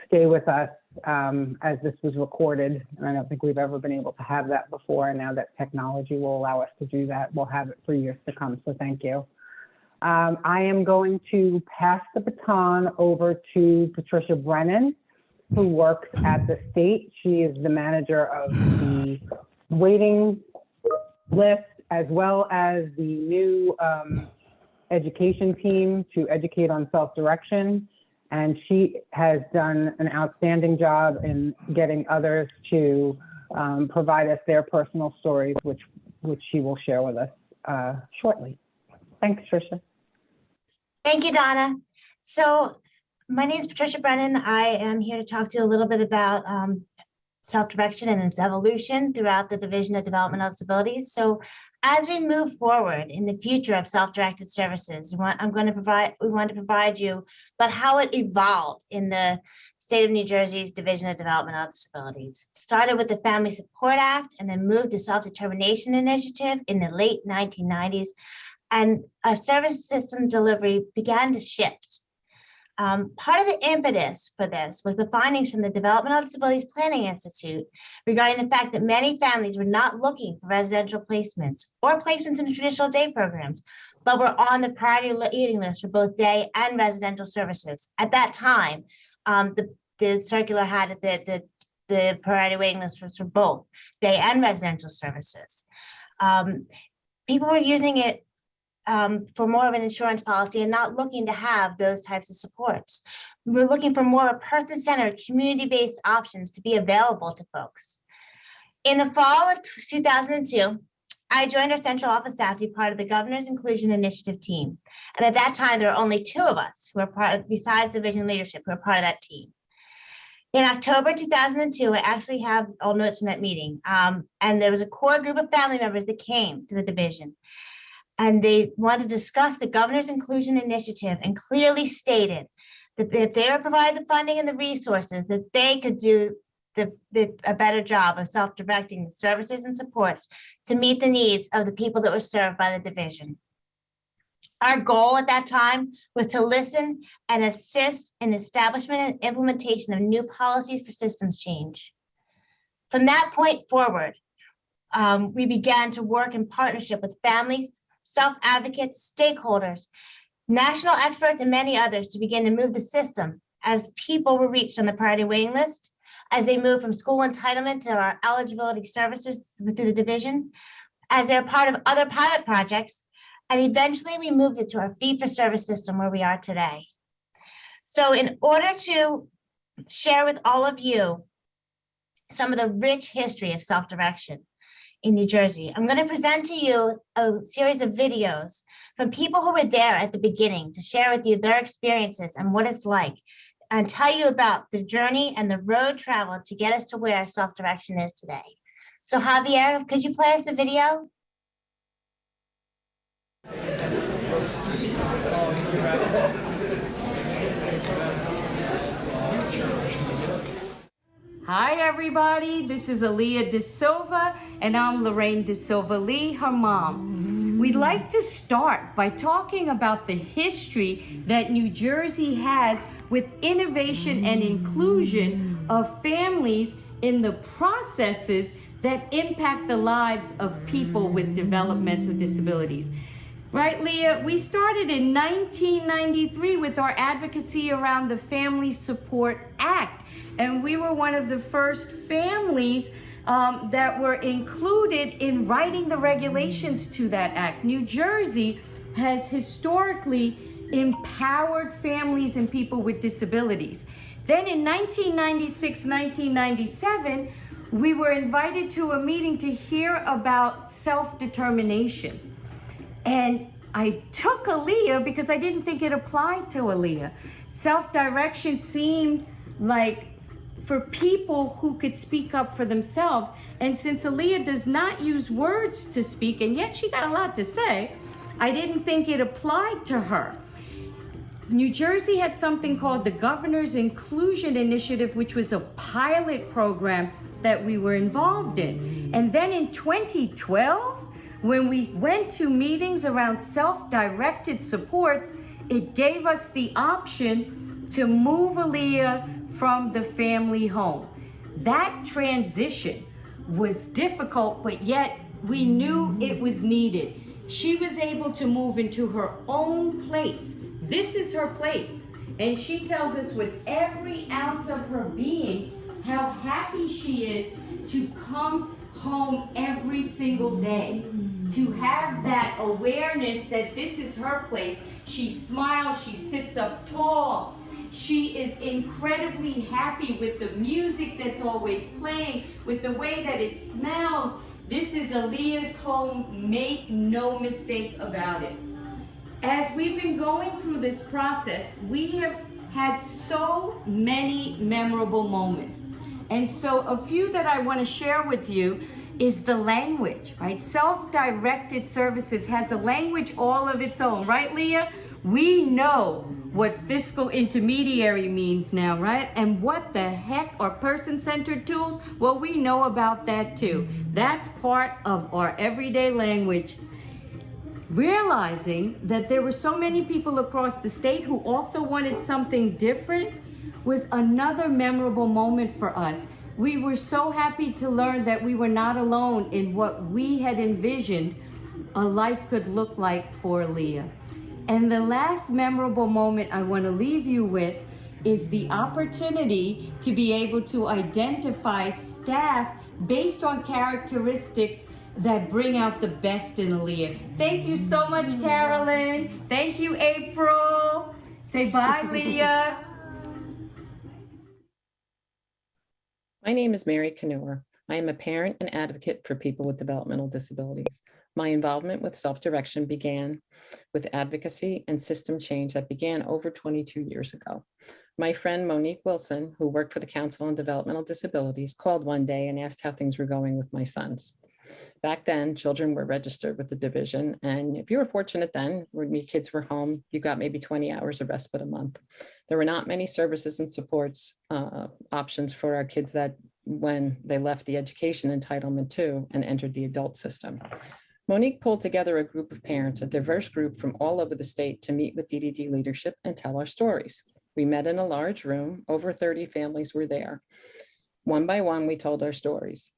stay with us as this was recorded. And I don't think we've ever been able to have that before. And now that technology will allow us to do that, we'll have it for years to come. So thank you. I am going to pass the baton over to Patricia Brennan, who works at the state. She is the manager of the waiting list, as well as the new education team to educate on self-direction. And she has done an outstanding job in getting others to provide us their personal stories, which she will share with us shortly. Thanks, Tricia. Thank you, Donna. So my name is Patricia Brennan. I am here to talk to you a little bit about self-direction and its evolution throughout the Division of Developmental Disabilities. So as we move forward in the future of self-directed services, we want to provide you about how it evolved in the state of New Jersey's Division of Developmental Disabilities. It started with the Family Support Act and then moved to Self-Determination Initiative in the late 1990s. And our service system delivery began to shift. Part of the impetus for this was the findings from the Developmental Disabilities Planning Institute regarding the fact that many families were not looking for residential placements or placements in traditional day programs, but were on the priority waiting list for both day and residential services. At that time, the circular had the priority waiting list was for both day and residential services. People were using it for more of an insurance policy and not looking to have those types of supports. We're looking for more person-centered, community-based options to be available to folks. In the fall of 2002, I joined our central office staff to be part of the Governor's Inclusion Initiative team. And at that time, there were only 2 of us who were part of, besides division leadership, who were part of that team. In October 2002, I actually have all notes from that meeting. And there was a core group of family members that came to the division. And they wanted to discuss the Governor's Inclusion Initiative and clearly stated that if they were provided the funding and the resources, that they could do a better job of self-directing the services and supports to meet the needs of the people that were served by the division. Our goal at that time was to listen and assist in establishment and implementation of new policies for systems change. From that point forward, we began to work in partnership with families, self-advocates, stakeholders, national experts, and many others to begin to move the system as people were reached on the priority waiting list, as they moved from school entitlement to our eligibility services through the division, as they're part of other pilot projects, and eventually we moved it to our fee-for-service system where we are today. So in order to share with all of you some of the rich history of self-direction in New Jersey, I'm going to present to you a series of videos from people who were there at the beginning to share with you their experiences and what it's like, and tell you about the journey and the road traveled to get us to where self-direction is today. So Javier, could you play us the video? Hi everybody, this is Aaliyah De Silva and I'm Lorraine De Silva Lee, her mom. We'd like to start by talking about the history that New Jersey has with innovation and inclusion of families in the processes that impact the lives of people with developmental disabilities. Right, Leah? We started in 1993 with our advocacy around the Family Support Act. And we were one of the first families that were included in writing the regulations to that act. New Jersey has historically empowered families and people with disabilities. Then in 1996, 1997, we were invited to a meeting to hear about self-determination. And I took Aaliyah because I didn't think it applied to Aaliyah. Self-direction seemed like for people who could speak up for themselves. And since Aaliyah does not use words to speak, and yet she got a lot to say, I didn't think it applied to her. New Jersey had something called the Governor's Inclusion Initiative, which was a pilot program that we were involved in. And then in 2012, when we went to meetings around self-directed supports, it gave us the option to move Aaliyah from the family home. That transition was difficult, but yet we knew it was needed. She was able to move into her own place. This is her place. And she tells us with every ounce of her being how happy she is to come home every single day, to have that awareness that this is her place. She smiles, she sits up tall. She is incredibly happy with the music that's always playing, with the way that it smells. This is Aaliyah's home, make no mistake about it. As we've been going through this process, we have had so many memorable moments. And so a few that I want to share with you is the language, right? Self-directed services has a language all of its own, right, Leah? We know what fiscal intermediary means now, right? And what the heck are person-centered tools? Well, we know about that too. That's part of our everyday language. Realizing that there were so many people across the state who also wanted something different was another memorable moment for us. We were so happy to learn that we were not alone in what we had envisioned a life could look like for Leah. And the last memorable moment I want to leave you with is the opportunity to be able to identify staff based on characteristics that bring out the best in Aaliyah. Thank you so much, Carolyn. Thank you, April. Say bye, Leah. My name is Mary Canua. I am a parent and advocate for people with developmental disabilities. My involvement with self-direction began with advocacy and system change that began over 22 years ago. My friend Monique Wilson, who worked for the Council on Developmental Disabilities, called one day and asked how things were going with my sons. Back then, children were registered with the division, and if you were fortunate then, when your kids were home, you got maybe 20 hours of respite a month. There were not many services and supports options for our kids that when they left the education entitlement too and entered the adult system. Monique pulled together a group of parents, a diverse group from all over the state, to meet with DDD leadership and tell our stories. We met in a large room. Over 30 families were there. One by one, we told our stories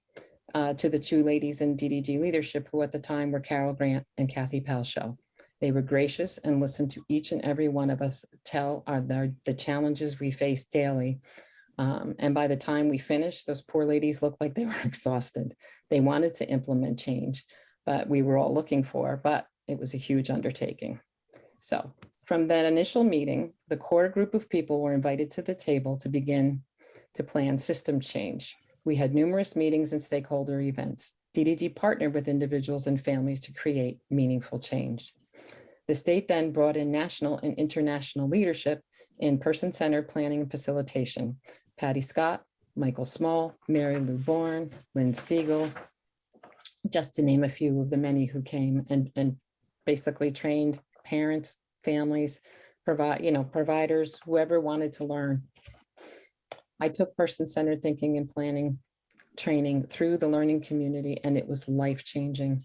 to the two ladies in DDD leadership, who at the time were Carol Grant and Kathy Palshow. They were gracious and listened to each and every one of us tell the challenges we face daily. And by the time we finished, those poor ladies looked like they were exhausted. They wanted to implement change, but we were all looking for, but it was a huge undertaking. So from that initial meeting, the core group of people were invited to the table to begin to plan system change. We had numerous meetings and stakeholder events. DDD partnered with individuals and families to create meaningful change. The state then brought in national and international leadership in person-centered planning and facilitation. Patty Scott, Michael Small, Mary Lou Bourne, Lynn Siegel, just to name a few of the many who came and basically trained parents, families, providers, whoever wanted to learn. I took person-centered thinking and planning training through the learning community, and it was life-changing.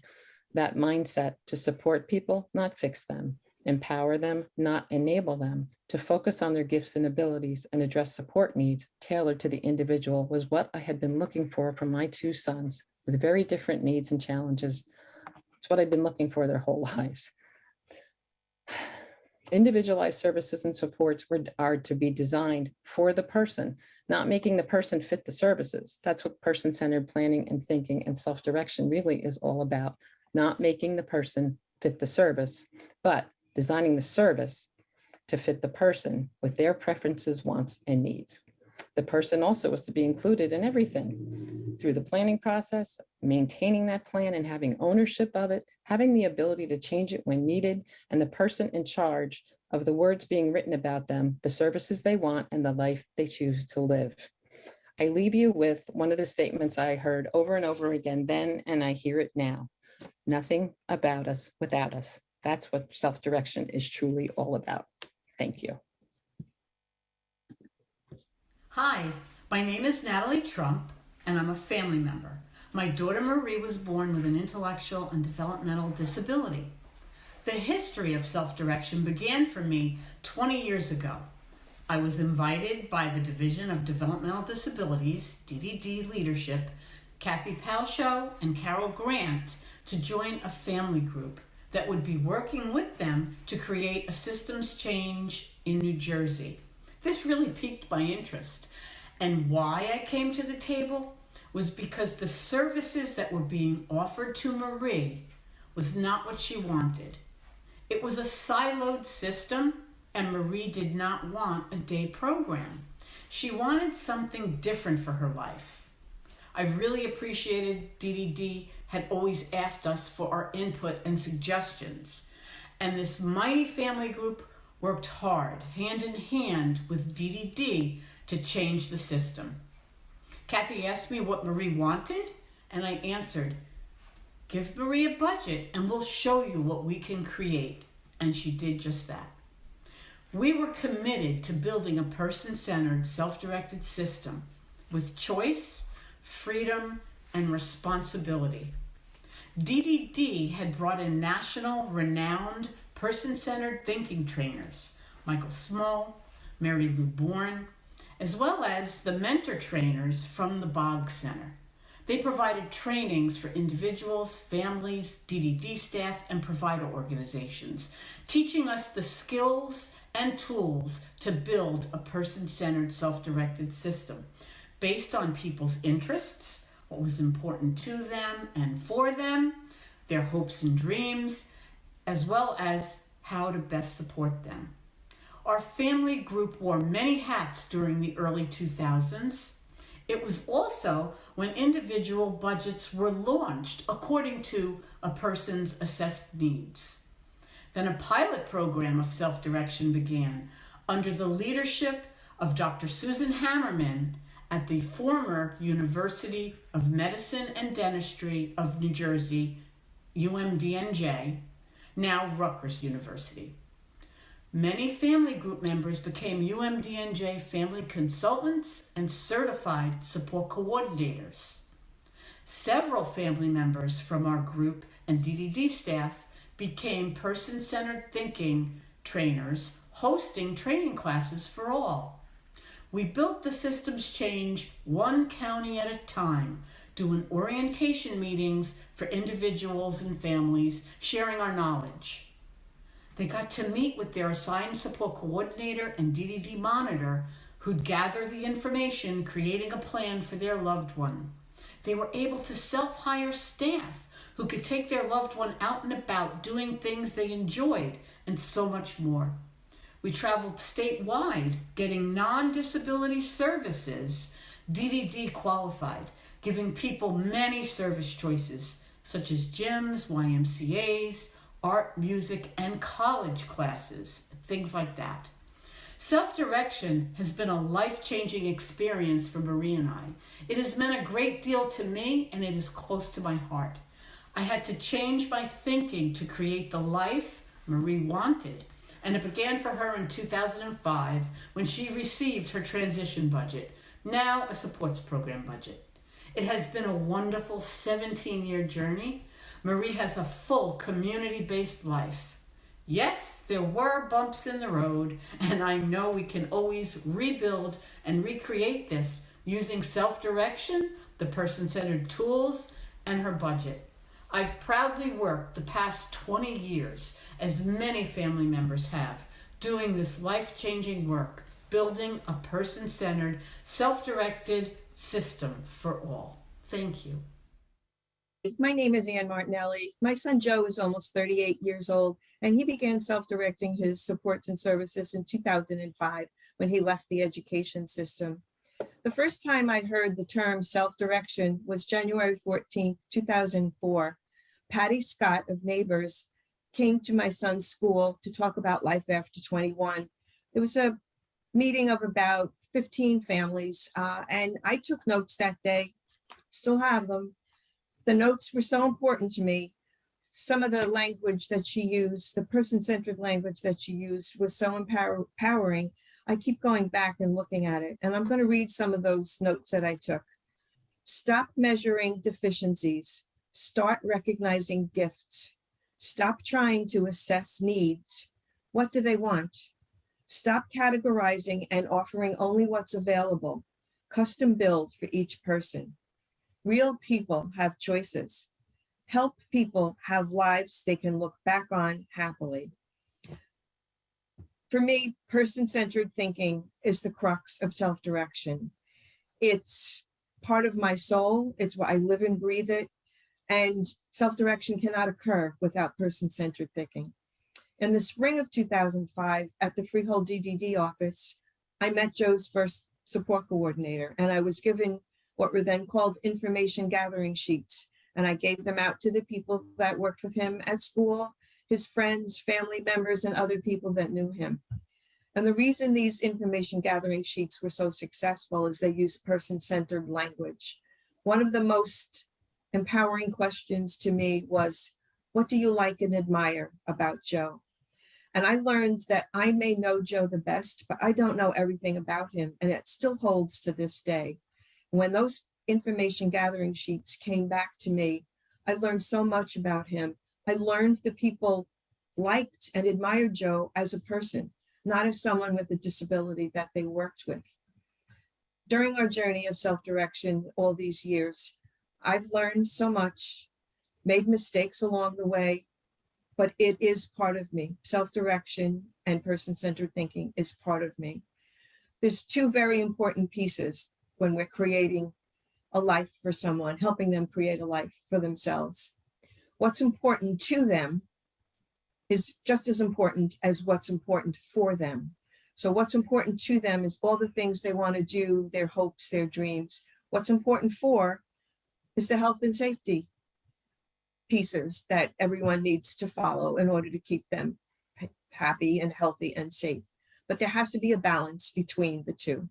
That mindset to support people, not fix them, empower them, not enable them, to focus on their gifts and abilities and address support needs tailored to the individual was what I had been looking for from my two sons with very different needs and challenges. It's what I've been looking for their whole lives. Individualized services and supports are to be designed for the person, not making the person fit the services. That's what person-centered planning and thinking and self-direction really is all about. Not making the person fit the service, but designing the service to fit the person with their preferences, wants, and needs. The person also is to be included in everything through the planning process, maintaining that plan and having ownership of it, having the ability to change it when needed, and the person in charge of the words being written about them, the services they want, and the life they choose to live. I leave you with one of the statements I heard over and over again then, and I hear it now. Nothing about us without us. That's what self-direction is truly all about. Thank you. Hi, my name is Natalie Trump, and I'm a family member. My daughter Marie was born with an intellectual and developmental disability. The history of self-direction began for me 20 years ago. I was invited by the Division of Developmental Disabilities, DDD leadership, Kathy Palshow and Carol Grant, to join a family group that would be working with them to create a systems change in New Jersey. This really piqued my interest. And why I came to the table was because the services that were being offered to Marie was not what she wanted. It was a siloed system, and Marie did not want a day program. She wanted something different for her life. I really appreciated DDD had always asked us for our input and suggestions. And this mighty family group worked hard, hand in hand with DDD, to change the system. Kathy asked me what Marie wanted, and I answered, give Marie a budget and we'll show you what we can create. And she did just that. We were committed to building a person-centered, self-directed system with choice, freedom, and responsibility. DDD had brought in national renowned person-centered thinking trainers, Michael Small, Mary Lou Bourne, as well as the mentor trainers from the Boggs Center. They provided trainings for individuals, families, DDD staff, and provider organizations, teaching us the skills and tools to build a person-centered, self-directed system based on people's interests, what was important to them and for them, their hopes and dreams, as well as how to best support them. Our family group wore many hats during the early 2000s. It was also when individual budgets were launched according to a person's assessed needs. Then a pilot program of self-direction began under the leadership of Dr. Susan Hammerman at the former University of Medicine and Dentistry of New Jersey, UMDNJ, now Rutgers University. Many family group members became UMDNJ family consultants and certified support coordinators. Several family members from our group and DDD staff became person-centered thinking trainers, hosting training classes for all. We built the systems change one county at a time, doing orientation meetings for individuals and families, sharing our knowledge. They got to meet with their assigned support coordinator and DDD monitor who'd gather the information, creating a plan for their loved one. They were able to self-hire staff who could take their loved one out and about doing things they enjoyed and so much more. We traveled statewide getting non-disability services DDD qualified, giving people many service choices such as gyms, YMCAs, art, music, and college classes, things like that. Self-direction has been a life-changing experience for Marie and I. It has meant a great deal to me, and it is close to my heart. I had to change my thinking to create the life Marie wanted, and it began for her in 2005 when she received her transition budget, now a supports program budget. It has been a wonderful 17-year journey. Marie has a full community-based life. Yes, there were bumps in the road, and I know we can always rebuild and recreate this using self-direction, the person-centered tools, and her budget. I've proudly worked the past 20 years, as many family members have, doing this life-changing work, building a person-centered, self-directed system for all. Thank you. My name is Ann Martinelli. My son Joe is almost 38 years old, and he began self-directing his supports and services in 2005 when he left the education system. The first time I heard the term self-direction was January 14th, 2004. Patty Scott of Neighbors came to my son's school to talk about life after 21. It was a meeting of about 15 families, and I took notes that day, still have them. The notes were so important to me. Some of the language that she used, the person-centered language that she used, was so empowering. I keep going back and looking at it, and I'm going to read some of those notes that I took. Stop measuring deficiencies. Start recognizing gifts. Stop trying to assess needs. What do they want? Stop categorizing and offering only what's available. Custom build for each person. Real people have choices. Help people have lives they can look back on happily. For me, person-centered thinking is the crux of self-direction. It's part of my soul. It's why I live and breathe it. And self-direction cannot occur without person-centered thinking. In the spring of 2005, at the Freehold DDD office, I met Joe's first support coordinator, and I was given what were then called information gathering sheets. And I gave them out to the people that worked with him at school, his friends, family members, and other people that knew him. And the reason these information gathering sheets were so successful is they used person-centered language. One of the most empowering questions to me was, what do you like and admire about Joe? And I learned that I may know Joe the best, but I don't know everything about him. And it still holds to this day. When those information gathering sheets came back to me, I learned so much about him. I learned that people liked and admired Joe as a person, not as someone with a disability that they worked with. During our journey of self-direction all these years, I've learned so much, made mistakes along the way, but it is part of me. Self-direction and person-centered thinking is part of me. There's two very important pieces when we're creating a life for someone, helping them create a life for themselves. What's important to them is just as important as what's important for them. So what's important to them is all the things they want to do, their hopes, their dreams. What's important for is the health and safety pieces that everyone needs to follow in order to keep them happy and healthy and safe. But there has to be a balance between the two.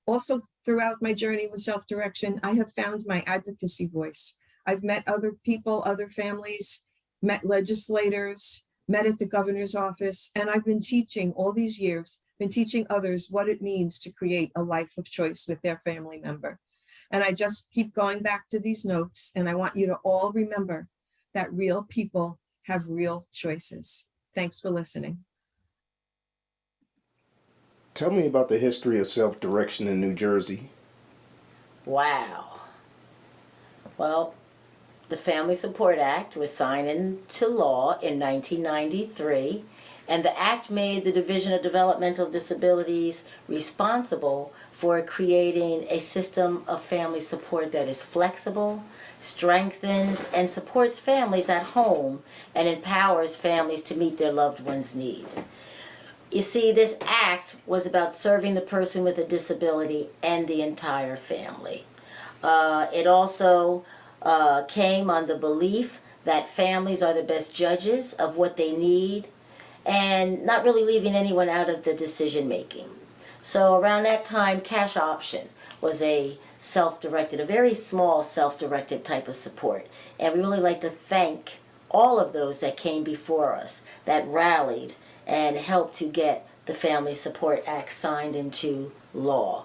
Also, throughout my journey with self-direction, I have found my advocacy voice. I've met other people, other families, met legislators, met at the governor's office, and I've been teaching all these years, been teaching others what it means to create a life of choice with their family member. And I just keep going back to these notes, and I want you to all remember that real people have real choices. Thanks for listening. Tell me about the history of self-direction in New Jersey. Wow. Well, the Family Support Act was signed into law in 1993, and the act made the Division of Developmental Disabilities responsible for creating a system of family support that is flexible, strengthens, and supports families at home, and empowers families to meet their loved ones' needs. You see, this act was about serving the person with a disability and the entire family. It also came on the belief that families are the best judges of what they need and not really leaving anyone out of the decision making. So around that time, cash option was a self-directed, a very small self-directed type of support. And we really like to thank all of those that came before us, that rallied and helped to get the Family Support Act signed into law.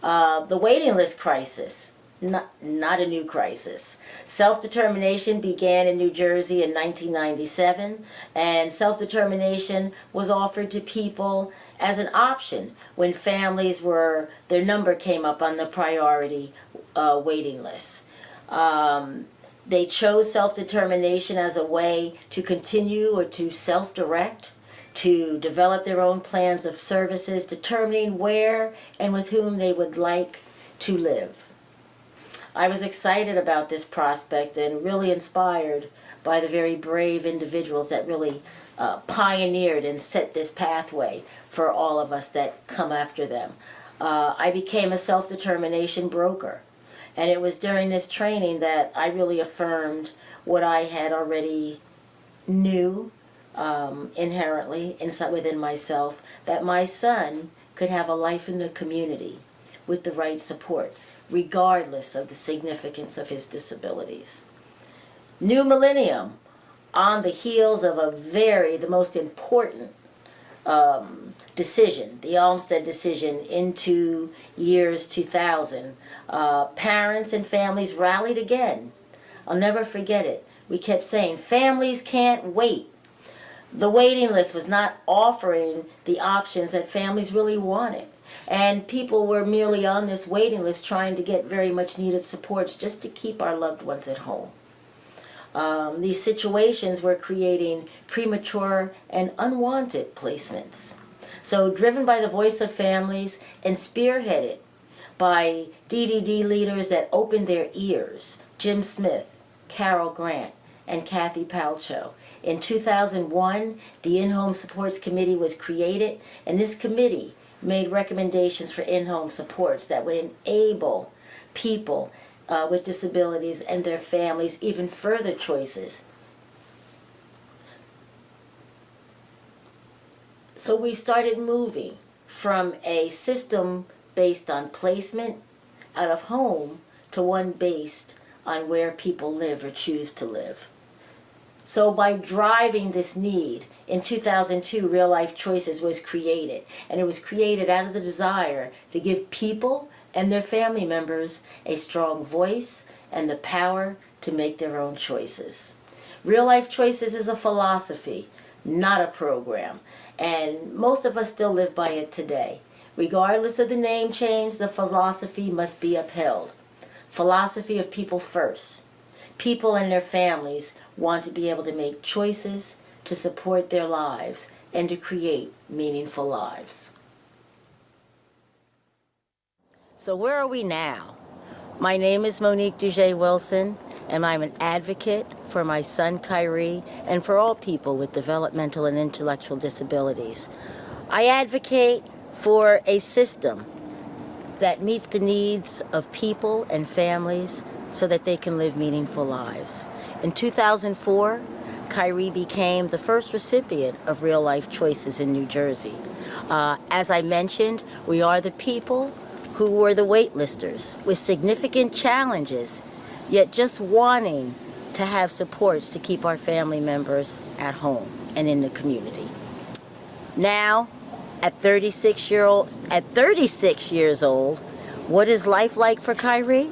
The waiting list crisis, not a new crisis. Self-determination began in New Jersey in 1997, and self-determination was offered to people as an option when families were, their number came up on the priority waiting list. They chose self-determination as a way to continue or to self-direct, to develop their own plans of services, determining where and with whom they would like to live. I was excited about this prospect and really inspired by the very brave individuals that really pioneered and set this pathway for all of us that come after them. I became a self-determination broker, and it was during this training that I really affirmed what I had already knew inherently inside within myself, that my son could have a life in the community with the right supports, regardless of the significance of his disabilities. New millennium, on the heels of the most important decision, the Olmsted decision into years 2000, parents and families rallied again. I'll never forget it. We kept saying, families can't wait. The waiting list was not offering the options that families really wanted. And people were merely on this waiting list trying to get very much needed supports just to keep our loved ones at home. These situations were creating premature and unwanted placements. So driven by the voice of families and spearheaded by DDD leaders that opened their ears, Jim Smith, Carol Grant, and Kathy Palcho. In 2001, the In-Home Supports Committee was created, and this committee made recommendations for in-home supports that would enable people with disabilities and their families even further choices. So we started moving from a system based on placement out of home to one based on where people live or choose to live. So by driving this need, in 2002, Real Life Choices was created, and it was created out of the desire to give people and their family members a strong voice and the power to make their own choices. Real Life Choices is a philosophy, not a program, and most of us still live by it today. Regardless of the name change, the philosophy must be upheld. Philosophy of people first. People and their families want to be able to make choices to support their lives and to create meaningful lives. So where are we now? My name is Monique Duget Wilson, and I'm an advocate for my son Kyrie and for all people with developmental and intellectual disabilities. I advocate for a system that meets the needs of people and families so that they can live meaningful lives. In 2004, Kyrie became the first recipient of Real Life Choices in New Jersey. As I mentioned, we are the people who were the waitlisters with significant challenges, yet just wanting to have supports to keep our family members at home and in the community. Now, at 36 years old, What is life like for Kyrie?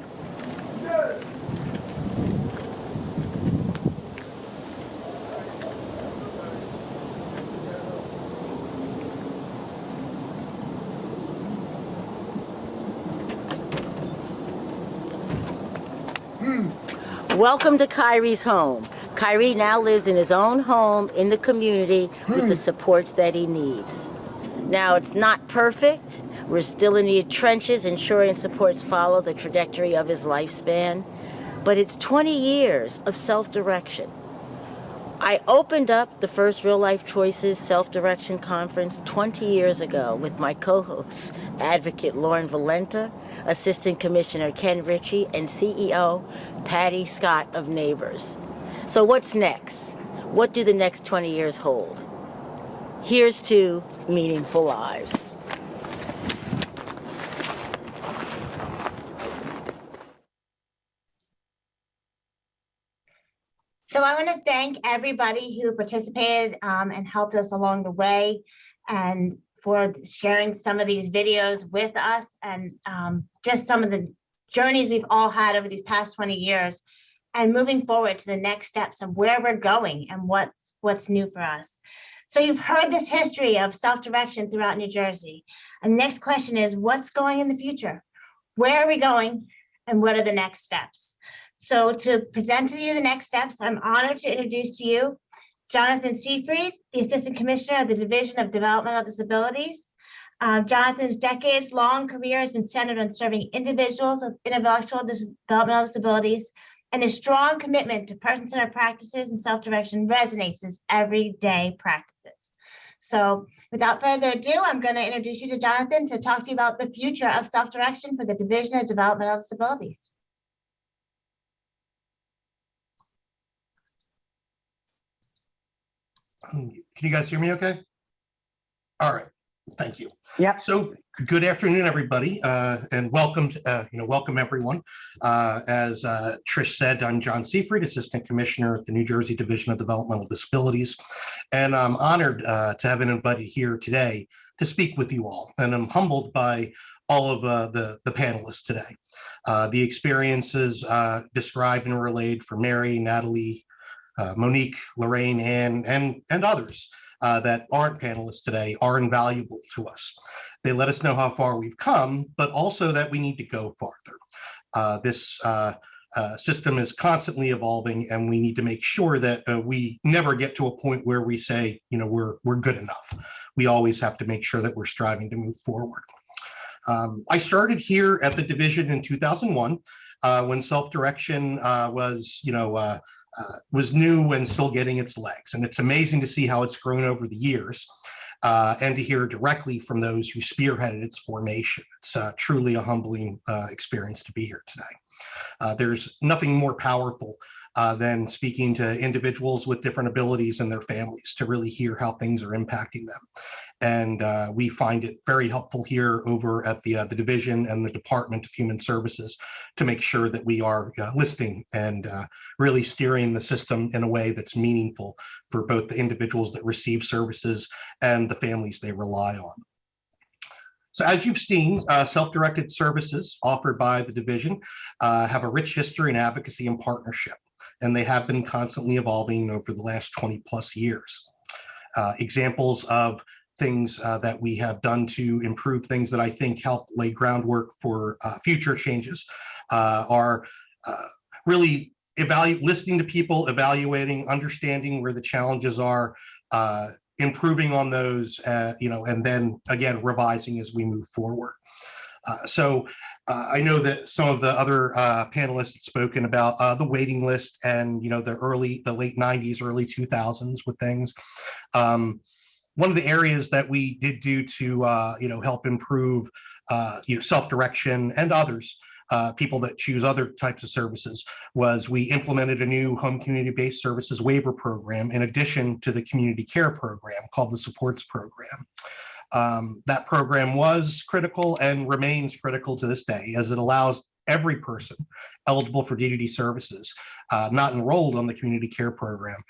Welcome to Kyrie's home. Kyrie now lives in his own home in the community with the supports that he needs. Now, it's not perfect. We're still in the trenches, ensuring supports follow the trajectory of his lifespan. But it's 20 years of self-direction. I opened up the first Real Life Choices Self-Direction Conference 20 years ago with my co-hosts, Advocate Lauren Valenta, Assistant Commissioner Ken Ritchie, and CEO Patty Scott of Neighbors. So what's next? What do the next 20 years hold? Here's to meaningful lives. So I want to thank everybody who participated and helped us along the way, and for sharing some of these videos with us, and just some of the journeys we've all had over these past 20 years, and moving forward to the next steps of where we're going and what's new for us. So you've heard this history of self-direction throughout New Jersey. And the next question is, what's going in the future? Where are we going, and what are the next steps? So to present to you the next steps, I'm honored to introduce to you Jonathan Seyfried, the Assistant Commissioner of the Division of Developmental Disabilities. Jonathan's decades-long career has been centered on serving individuals with intellectual developmental disabilities, and his strong commitment to person-centered practices and self-direction resonates as everyday practices. So without further ado, I'm going to introduce you to Jonathan to talk to you about the future of self-direction for the Division of Developmental Disabilities. Can you guys hear me okay? All right, thank you. Yeah. So good afternoon, everybody, and welcome, welcome everyone. As Trish said, I'm John Seyfried, Assistant Commissioner at the New Jersey Division of Developmental Disabilities, and I'm honored to have been invited here today to speak with you all, and I'm humbled by all of the panelists today. The experiences described and relayed for Mary, Natalie, Monique, Lorraine, and others that aren't panelists today are invaluable to us. They let us know how far we've come, but also that we need to go farther. This system is constantly evolving, and we need to make sure that we never get to a point where we say, we're good enough. We always have to make sure that we're striving to move forward. I started here at the division in 2001 when self-direction was new and still getting its legs. And it's amazing to see how it's grown over the years and to hear directly from those who spearheaded its formation. It's truly a humbling experience to be here today. There's nothing more powerful than speaking to individuals with different abilities and their families to really hear how things are impacting them. And we find it very helpful here over at the division and the Department of Human Services to make sure that we are listening and really steering the system in a way that's meaningful for both the individuals that receive services and the families they rely on. So as you've seen, self-directed services offered by the division have a rich history in advocacy and partnership, and they have been constantly evolving over the last 20 plus years. Examples of things that we have done to improve things that I think help lay groundwork for future changes are really listening to people, evaluating, understanding where the challenges are, improving on those, and then again, revising as we move forward. So I know that some of the other panelists have spoken about the waiting list and, the late 90s, early 2000s with things. One of the areas that we did do to, help improve, self-direction and others, people that choose other types of services, was we implemented a new home community-based services waiver program in addition to the community care program called the Supports Program. That program was critical and remains critical to this day, as it allows every person eligible for DDD services, not enrolled on the community care program,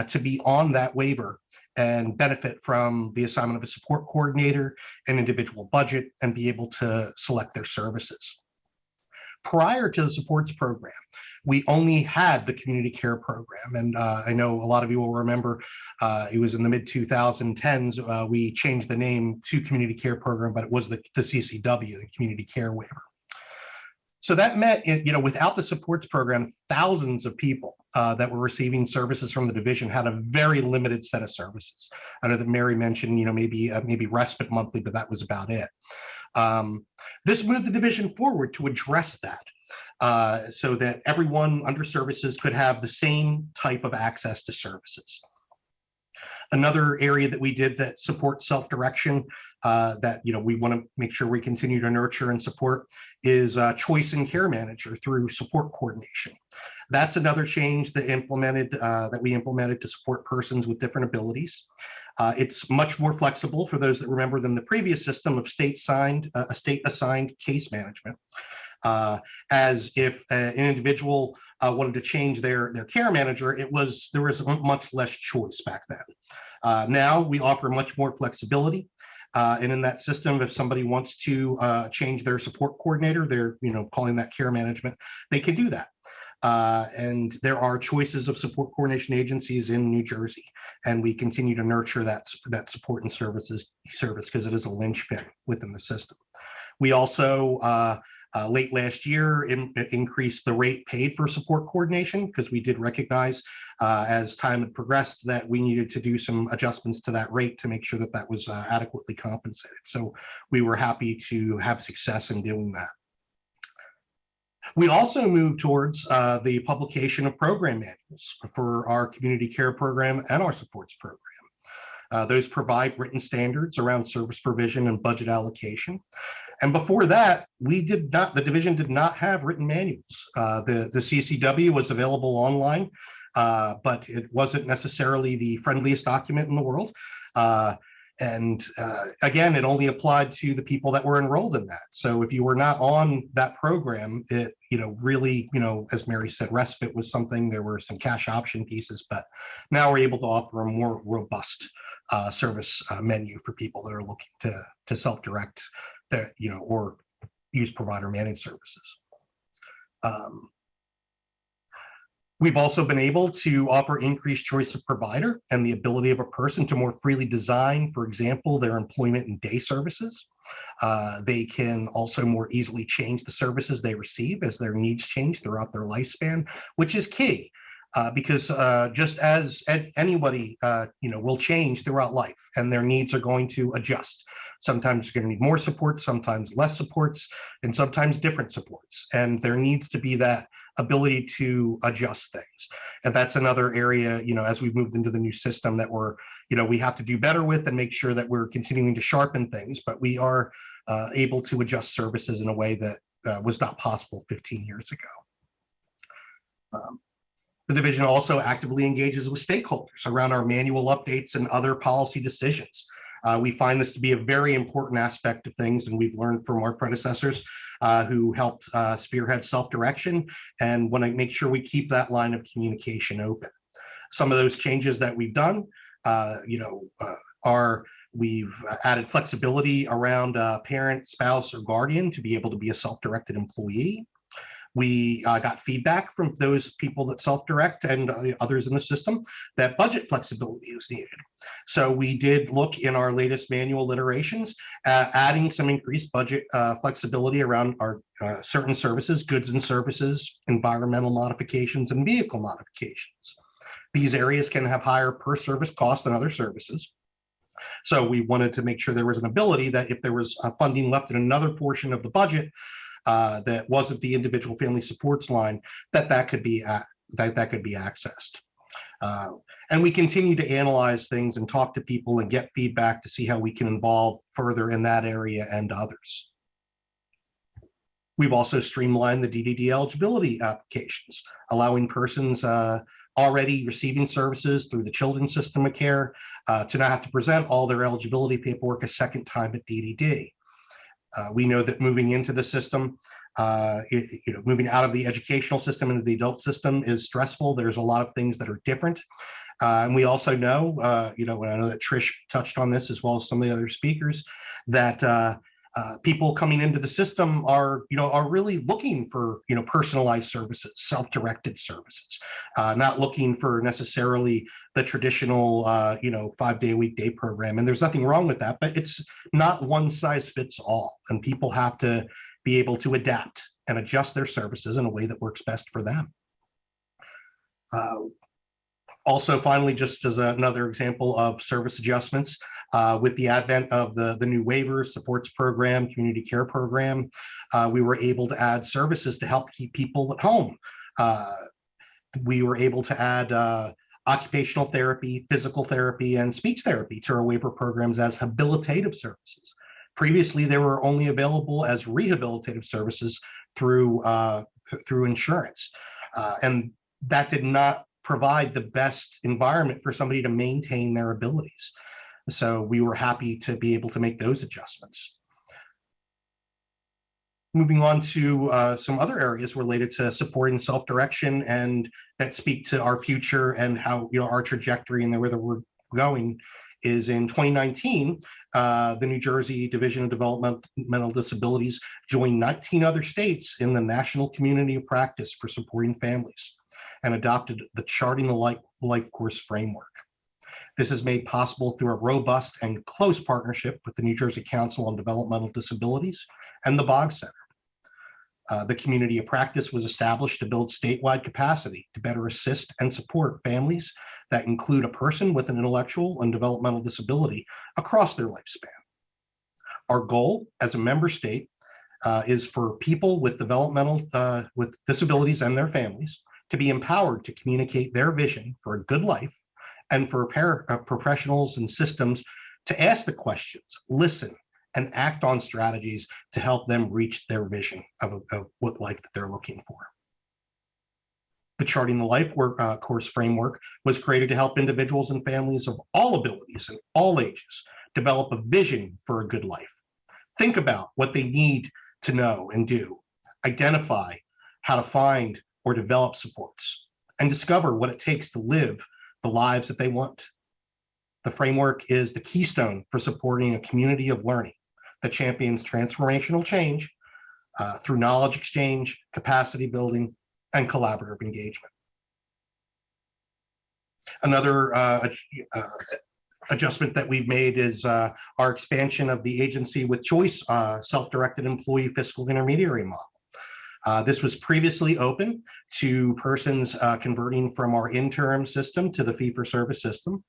to be on that waiver and benefit from the assignment of a support coordinator, an individual budget, and be able to select their services. Prior to the supports program, we only had the community care program. And I know a lot of you will remember it was in the mid 2010s, we changed the name to community care program, but it was the CCW, the community care waiver. So that meant, without the supports program, thousands of people that were receiving services from the division had a very limited set of services. I know that Mary mentioned, maybe respite monthly, but that was about it. This moved the division forward to address that so that everyone under services could have the same type of access to services. Another area that we did that supports self-direction that we want to make sure we continue to nurture and support is choice and care manager through support coordination. That's another change that we implemented to support persons with different abilities. It's much more flexible for those that remember than the previous system of state-assigned case management. As if an individual wanted to change their care manager, there was much less choice back then. Now we offer much more flexibility. And in that system, if somebody wants to change their support coordinator, they're calling that care management, they can do that. And there are choices of support coordination agencies in New Jersey, and we continue to nurture that support and service because it is a linchpin within the system. We also late last year increased the rate paid for support coordination because we did recognize as time had progressed that we needed to do some adjustments to that rate to make sure that that was adequately compensated. So we were happy to have success in doing that. We also moved towards the publication of program manuals for our community care program and our supports program. Those provide written standards around service provision and budget allocation. And before that, the division did not have written manuals. The CCW was available online, but it wasn't necessarily the friendliest document in the world. Again, it only applied to the people that were enrolled in that. So if you were not on that program, it, really, as Mary said, respite was something, there were some cash option pieces, but now we're able to offer a more robust service menu for people that are looking to self-direct their, or use provider managed services. We've also been able to offer increased choice of provider and the ability of a person to more freely design, for example, their employment and day services. They can also more easily change the services they receive as their needs change throughout their lifespan, which is key. Because just as anybody, will change throughout life and their needs are going to adjust. Sometimes you're going to need more support, sometimes less supports, and sometimes different supports. And there needs to be that ability to adjust things. And that's another area, as we've moved into the new system that we have to do better with and make sure that we're continuing to sharpen things, but we are able to adjust services in a way that was not possible 15 years ago. The division also actively engages with stakeholders around our manual updates and other policy decisions. We find this to be a very important aspect of things, and we've learned from our predecessors who helped spearhead self-direction and want to make sure we keep that line of communication open. Some of those changes that we've done, we've added flexibility around parent, spouse, or guardian to be able to be a self-directed employee. We got feedback from those people that self-direct and others in the system that budget flexibility is needed. So we did look in our latest manual iterations at adding some increased budget flexibility around our certain services, goods and services, environmental modifications, and vehicle modifications. These areas can have higher per service costs than other services. So we wanted to make sure there was an ability that if there was funding left in another portion of the budget, that wasn't the individual family supports line, that could be accessed. And we continue to analyze things and talk to people and get feedback to see how we can involve further in that area and others. We've also streamlined the DDD eligibility applications, allowing persons already receiving services through the children's system of care to not have to present all their eligibility paperwork a second time at DDD. We know that moving into the system, moving out of the educational system into the adult system is stressful. There's a lot of things that are different. And we also know, and I know that Trish touched on this as well as some of the other speakers, that people coming into the system are really looking for, personalized services, self-directed services, not looking for necessarily the traditional, 5-day-a-week day program. And there's nothing wrong with that, but it's not one size fits all. And people have to be able to adapt and adjust their services in a way that works best for them. Also, finally, just as another example of service adjustments, with the advent of the new waivers, supports program, community care program, we were able to add services to help keep people at home. We were able to add occupational therapy, physical therapy, and speech therapy to our waiver programs as habilitative services. Previously, they were only available as rehabilitative services through insurance, and that did not provide the best environment for somebody to maintain their abilities. So we were happy to be able to make those adjustments. Moving on to some other areas related to supporting self-direction and that speak to our future and how our trajectory and where we're going is in 2019, the New Jersey Division of Developmental Disabilities joined 19 other states in the National Community of Practice for Supporting Families and adopted the Charting the Life Course framework. This is made possible through a robust and close partnership with the New Jersey Council on Developmental Disabilities and the Boggs Center. The Community of Practice was established to build statewide capacity to better assist and support families that include a person with an intellectual and developmental disability across their lifespan. Our goal as a member state is for people with with disabilities and their families to be empowered to communicate their vision for a good life, and for professionals and systems to ask the questions, listen, and act on strategies to help them reach their vision of what life that they're looking for. The Charting the Life Course framework was created to help individuals and families of all abilities and all ages develop a vision for a good life. Think about what they need to know and do, identify how to find or develop supports, and discover what it takes to live the lives that they want. The framework is the keystone for supporting a community of learning that champions transformational change through knowledge exchange, capacity building, and collaborative engagement. Another adjustment that we've made is our expansion of the Agency with Choice self-directed employee fiscal intermediary model. This was previously open to persons converting from our interim system to the fee-for-service system.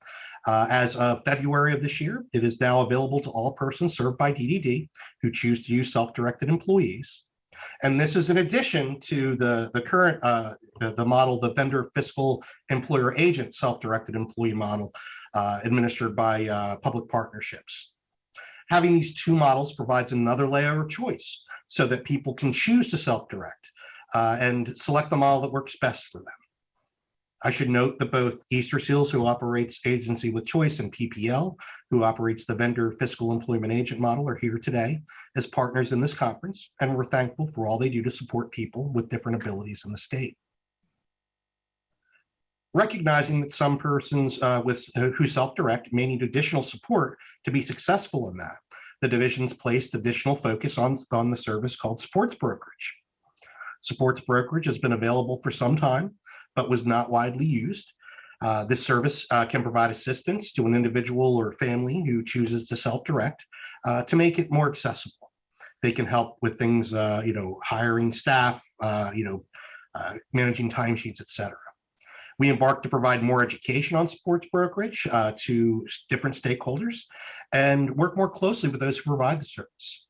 As of February of this year, it is now available to all persons served by DDD who choose to use self-directed employees. And this is in addition to the current the model, the vendor fiscal employer agent self-directed employee model administered by public partnerships. Having these two models provides another layer of choice so that people can choose to self-direct and select the model that works best for them. I should note that both Easter Seals, who operates Agency with Choice, and PPL, who operates the vendor fiscal employment agent model, are here today as partners in this conference, and we're thankful for all they do to support people with different abilities in the state. Recognizing that some persons who self-direct may need additional support to be successful in that, the division's placed additional focus on the service called supports brokerage. Supports brokerage has been available for some time, but was not widely used. This service can provide assistance to an individual or family who chooses to self-direct to make it more accessible. They can help with things, hiring staff, managing timesheets, etc. We embarked to provide more education on supports brokerage to different stakeholders and work more closely with those who provide the service.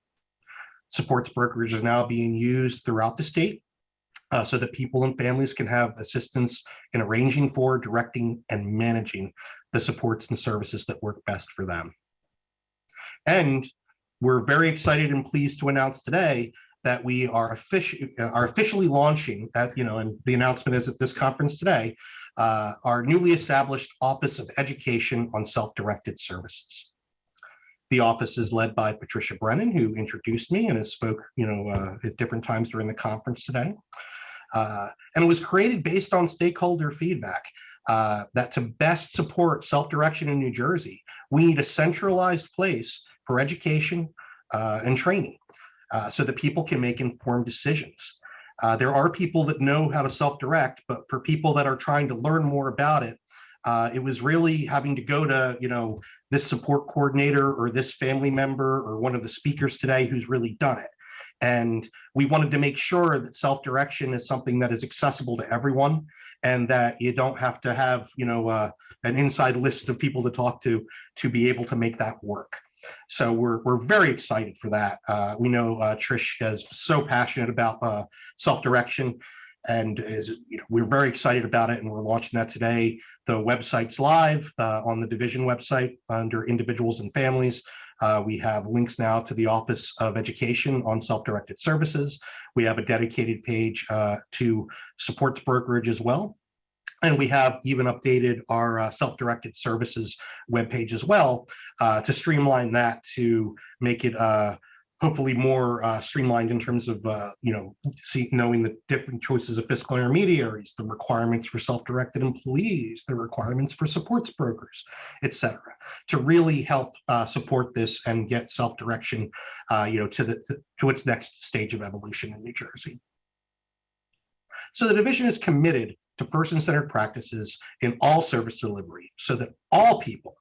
Supports brokerage is now being used throughout the state so that people and families can have assistance in arranging for, directing, and managing the supports and services that work best for them. And we're very excited and pleased to announce today that we are officially launching, and the announcement is at this conference today, our newly established Office of Education on Self-Directed Services. The office is led by Patricia Brennan, who introduced me and has spoke, at different times during the conference today. And it was created based on stakeholder feedback. that to best support self-direction in New Jersey, we need a centralized place for education and training so that people can make informed decisions. There are people that know how to self-direct, but for people that are trying to learn more about it, it was really having to go to, this support coordinator or this family member or one of the speakers today who's really done it. And we wanted to make sure that self-direction is something that is accessible to everyone and that you don't have to have, an inside list of people to talk to be able to make that work. So we're very excited for that. We know Trish is so passionate about self-direction, and we're very excited about it, and we're launching that today. The website's live on the division website under individuals and families. We have links now to the Office of Education on self-directed services. We have a dedicated page to supports brokerage as well. And we have even updated our self-directed services webpage as well to streamline that, to make it hopefully more streamlined in terms of, knowing the different choices of fiscal intermediaries, the requirements for self-directed employees, the requirements for supports brokers, et cetera, to really help support this and get self-direction, to its next stage of evolution in New Jersey. So the division is committed to person-centered practices in all service delivery so that all people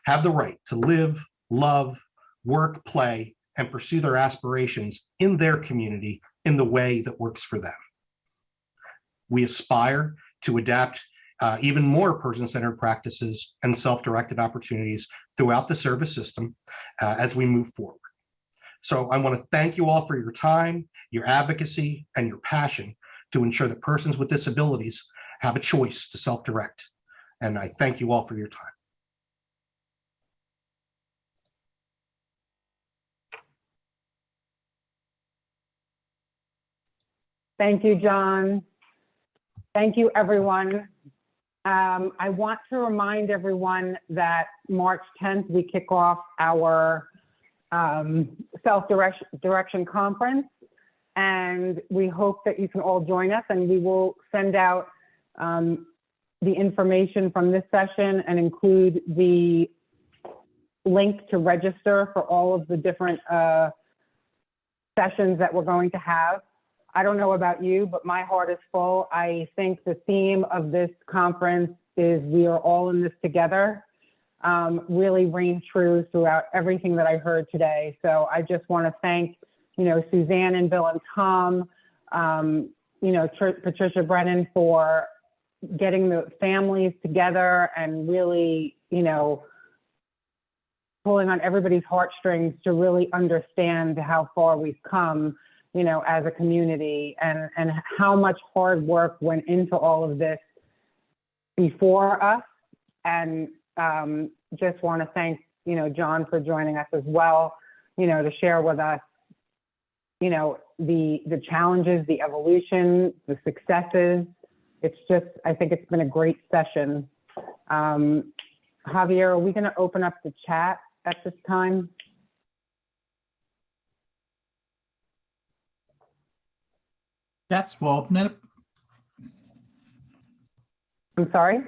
have the right to live, love, work, play, and pursue their aspirations in their community in the way that works for them. We aspire to adapt even more person-centered practices and self-directed opportunities throughout the service system as we move forward. So I want to thank you all for your time, your advocacy, and your passion to ensure that persons with disabilities have a choice to self-direct. And I thank you all for your time. Thank you, John. Thank you, everyone. I want to remind everyone that March 10th, we kick off our self-direction conference, and we hope that you can all join us, and we will send out the information from this session and include the link to register for all of the different sessions that we're going to have. I don't know about you, but my heart is full. I think the theme of this conference is we are all in this together, really reign true throughout everything that I heard today. So I just want to thank, Suzanne and Bill and Tom, Patricia Brennan for getting the families together and really, pulling on everybody's heartstrings to really understand how far we've come, as a community, and how much hard work went into all of this before us. And just want to thank, John for joining us as well, to share with us, the challenges, the evolution, the successes. It's just, I think it's been a great session. Javier, are we going to open up the chat at this time? Yes, we'll open it. I'm sorry?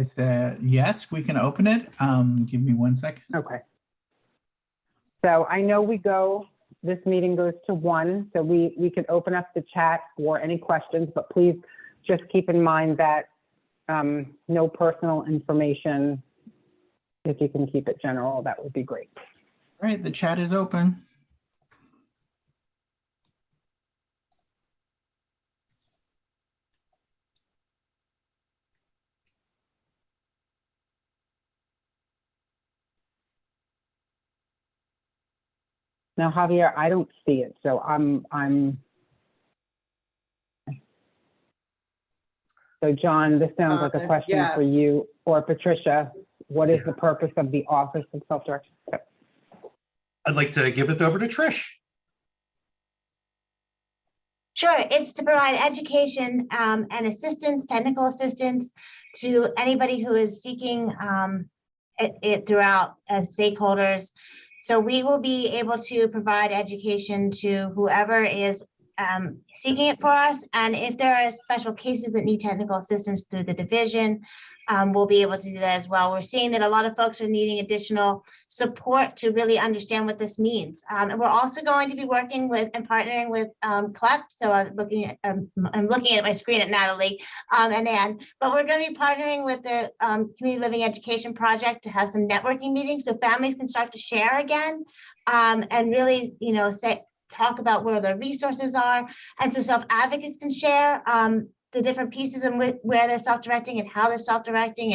I said, yes, we can open it. Give me 1 second. Okay. So I know this meeting goes to 1, so we can open up the chat for any questions, but please just keep in mind that no personal information. If you can keep it general, that would be great. All right, the chat is open. Now, Javier, I don't see it, so So John, this sounds like a question for you or Patricia. What is the purpose of the Office of Self-Direction? I'd like to give it over to Trish. Sure, it's to provide education and assistance, technical assistance to anybody who is seeking it throughout as stakeholders. So we will be able to provide education to whoever is seeking it for us. And if there are special cases that need technical assistance through the division, we'll be able to do that as well. We're seeing that a lot of folks are needing additional support to really understand what this means. And we're also going to be working with and partnering with CLEP. So I'm looking at my screen at Natalie and Ann, but we're going to be partnering with the Community Living Education Project to have some networking meetings so families can start to share again and really, talk about where the resources are. And so self-advocates can share the different pieces and where they're self-directing and how they're self-directing.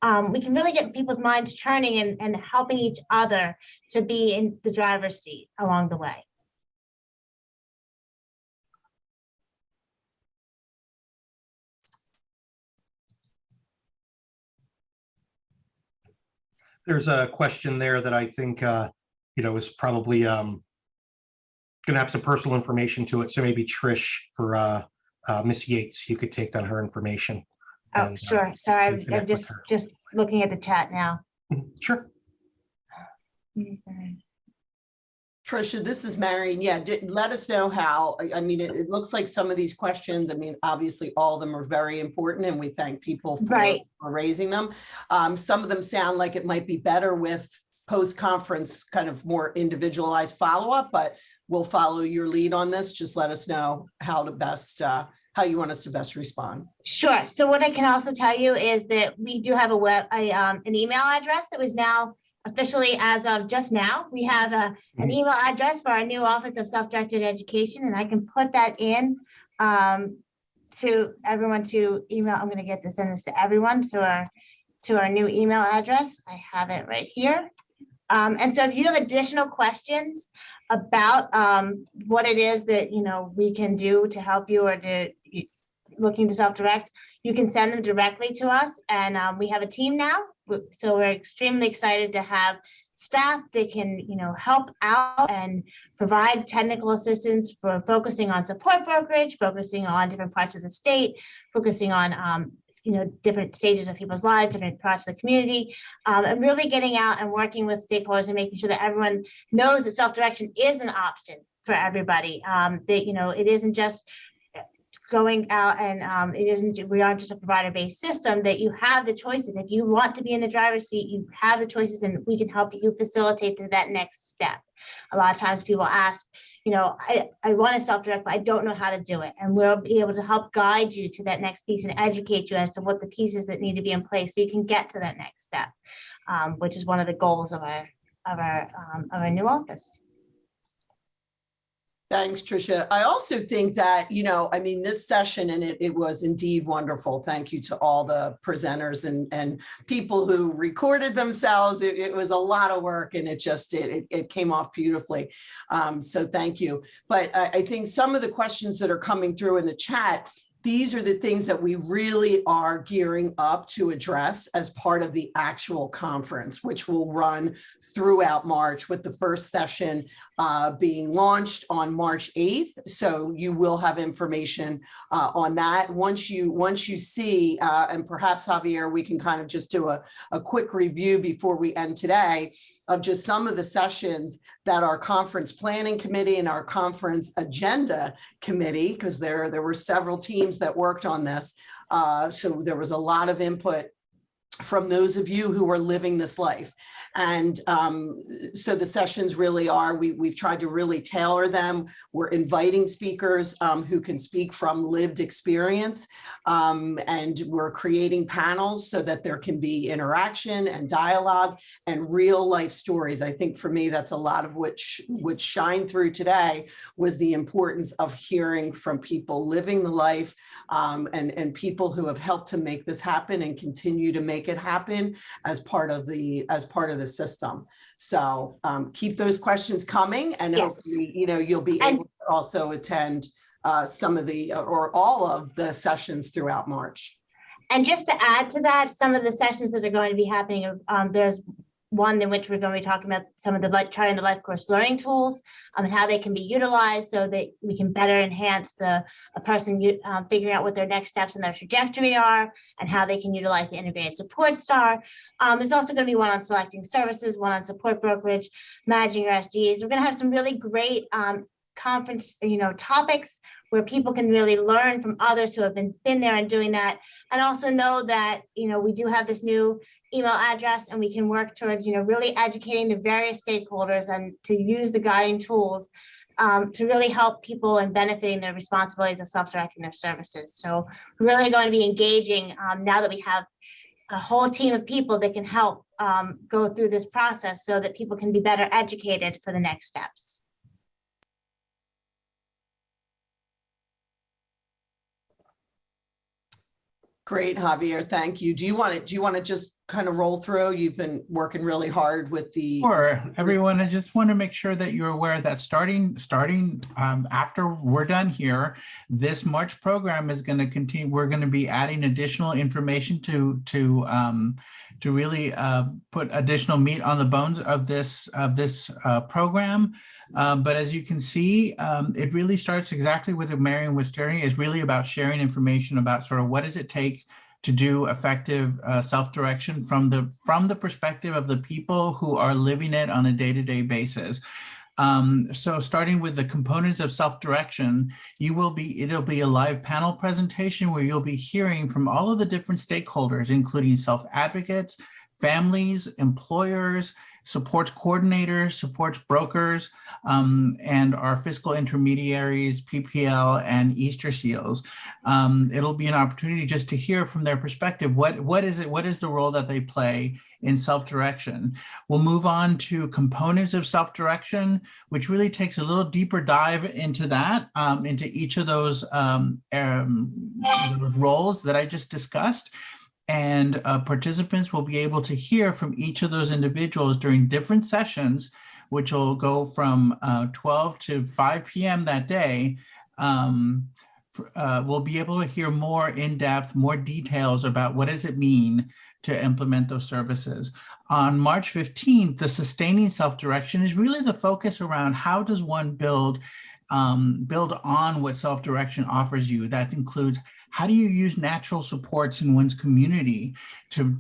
And we can really get people's minds turning and helping each other to be in the driver's seat along the way. There's a question there that I think, is probably going to have some personal information to it. So maybe Trish for Miss Yates, you could take down her information. Oh, and, sure. Sorry, I'm connect with just looking at the chat now. Sure. Tricia, this is Marion. Yeah, let us know how. I mean, it looks like some of these questions, I mean, obviously all of them are very important and we thank people for raising them. Some of them sound like it might be better with post-conference kind of more individualized follow-up, but we'll follow your lead on this. Just let us know how to best, how you want us to best respond. Sure. So what I can also tell you is that we do have an email address that was now officially, as of just now, we have an email address for our new Office of Self-Directed Education, and I can put that in to everyone to email. I'm going to get send this to everyone to our new email address. I have it right here. And so if you have additional questions about what it is that we can do to help you or looking to self-direct, you can send them directly to us. And we have a team now. So we're extremely excited to have staff that can, help out and provide technical assistance for focusing on support brokerage, focusing on different parts of the state, focusing on, different stages of people's lives, different parts of the community, and really getting out and working with stakeholders and making sure that everyone knows that self-direction is an option for everybody. That, it isn't just going out and we aren't just a provider-based system, that you have the choices. If you want to be in the driver's seat, you have the choices and we can help you facilitate to that next step. A lot of times people ask, I want to self-direct, but I don't know how to do it. And we'll be able to help guide you to that next piece and educate you as to what the pieces that need to be in place so you can get to that next step, which is one of the goals of our new office. Thanks, Tricia. I also think that, this session, and it was indeed wonderful. Thank you to all the presenters and people who recorded themselves. It was a lot of work and it came off beautifully. So thank you. But I think some of the questions that are coming through in the chat, these are the things that we really are gearing up to address as part of the actual conference, which will run throughout March, with the first session being launched on March 8th. So you will have information on that. Once you see, and perhaps Javier, we can kind of just do a quick review before we end today of just some of the sessions that our conference planning committee and our conference agenda committee, because there were several teams that worked on this. So there was a lot of input from those of you who are living this life. And so the sessions really are, we've tried to really tailor them. We're inviting speakers who can speak from lived experience. And we're creating panels so that there can be interaction and dialogue and real life stories. I think for me, that's a lot of which shined through today was the importance of hearing from people living the life and people who have helped to make this happen and continue to make it happen as part of the system. So keep those questions coming, and hopefully you'll be able to also attend some of the or all of the sessions throughout March. And just to add to that, some of the sessions that are going to be happening, there's one in which we're going to be talking about some of the trying the life course learning tools and how they can be utilized so that we can better enhance a person figuring out what their next steps and their trajectory are and how they can utilize the integrated support star. There's also going to be one on selecting services, one on support brokerage, managing your SDs. We're going to have some really great conference, topics where people can really learn from others who have been there and doing that. And also know that, we do have this new email address and we can work towards, really educating the various stakeholders and to use the guiding tools to really help people in benefiting their responsibilities of self-directing their services. So we're really going to be engaging now that we have a whole team of people that can help go through this process so that people can be better educated for the next steps. Great, Javier. Thank you. Do you want to just kind of roll through? You've been working really hard with the. Sure, everyone. I just want to make sure that you're aware that starting after we're done here, this March program is going to continue. We're going to be adding additional information to really put additional meat on the bones of this program. But as you can see, it really starts exactly with what Marion was stating. Is really about sharing information about sort of what does it take to do effective self-direction from the perspective of the people who are living it on a day-to-day basis. So starting with the components of self-direction, it'll be a live panel presentation where you'll be hearing from all of the different stakeholders, including self-advocates, families, employers, supports coordinators, supports brokers, and our fiscal intermediaries, PPL and Easter Seals. It'll be an opportunity just to hear from their perspective, what is the role that they play in self-direction. We'll move on to components of self-direction, which really takes a little deeper dive into that, into each of those roles that I just discussed. And participants will be able to hear from each of those individuals during different sessions, which will go from 12 to 5 p.m. that day. We'll be able to hear more in-depth, more details about what does it mean to implement those services. On March 15th, the sustaining self-direction is really the focus around how does one build on what self-direction offers you. That includes how do you use natural supports in one's community to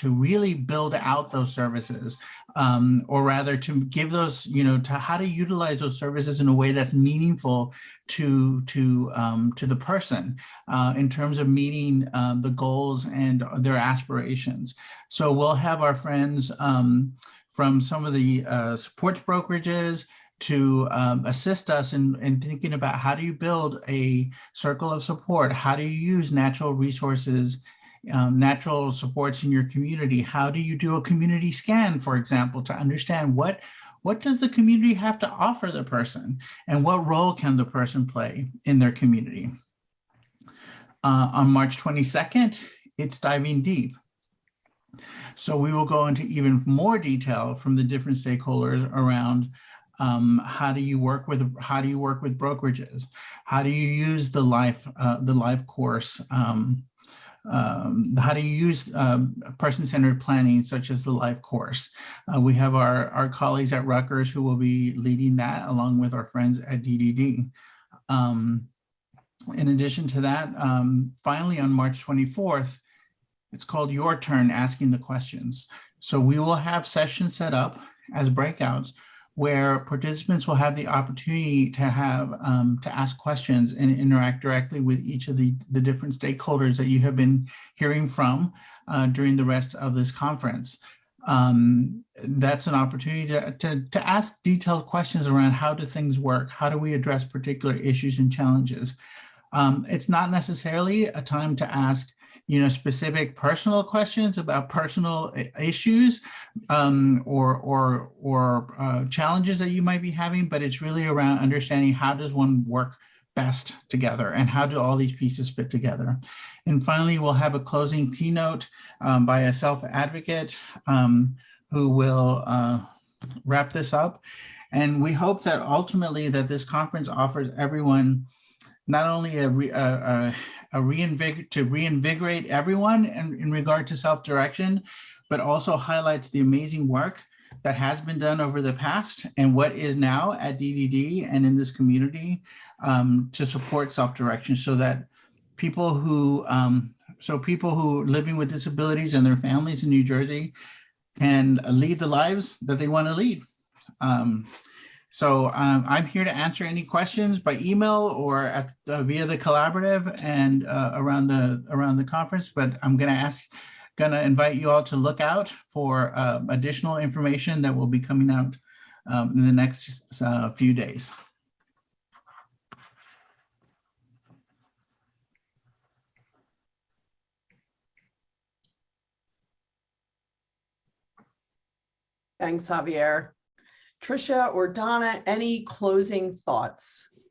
really build out those services, or rather to give those, to how to utilize those services in a way that's meaningful to the person in terms of meeting the goals and their aspirations. So we'll have our friends from some of the supports brokerages to assist us in thinking about how do you build a circle of support? How do you use natural resources, natural supports in your community? How do you do a community scan, for example, to understand what does the community have to offer the person and what role can the person play in their community? On March 22nd, it's diving deep. So we will go into even more detail from the different stakeholders around how do you work with brokerages? How do you use the life course? How do you use person-centered planning, such as the life course? We have our colleagues at Rutgers who will be leading that along with our friends at DDD. In addition to that, finally on March 24th, it's called Your Turn Asking the Questions. So we will have sessions set up as breakouts where participants will have the opportunity to have to ask questions and interact directly with each of the different stakeholders that you have been hearing from during the rest of this conference. That's an opportunity to ask detailed questions around how do things work? How do we address particular issues and challenges? It's not necessarily a time to ask specific personal questions about personal issues or challenges that you might be having, but it's really around understanding how does one work best together and how do all these pieces fit together. And finally, we'll have a closing keynote by a self-advocate who will wrap this up. And we hope that ultimately that this conference offers everyone not only to reinvigorate everyone in regard to self-direction, but also highlights the amazing work that has been done over the past and what is now at DDD and in this community to support self-direction, so that people who living with disabilities and their families in New Jersey can lead the lives that they want to lead. So I'm here to answer any questions by email or via the collaborative and around the conference. But I'm going to invite you all to look out for additional information that will be coming out in the next few days. Thanks, Javier. Tricia or Donna, any closing thoughts?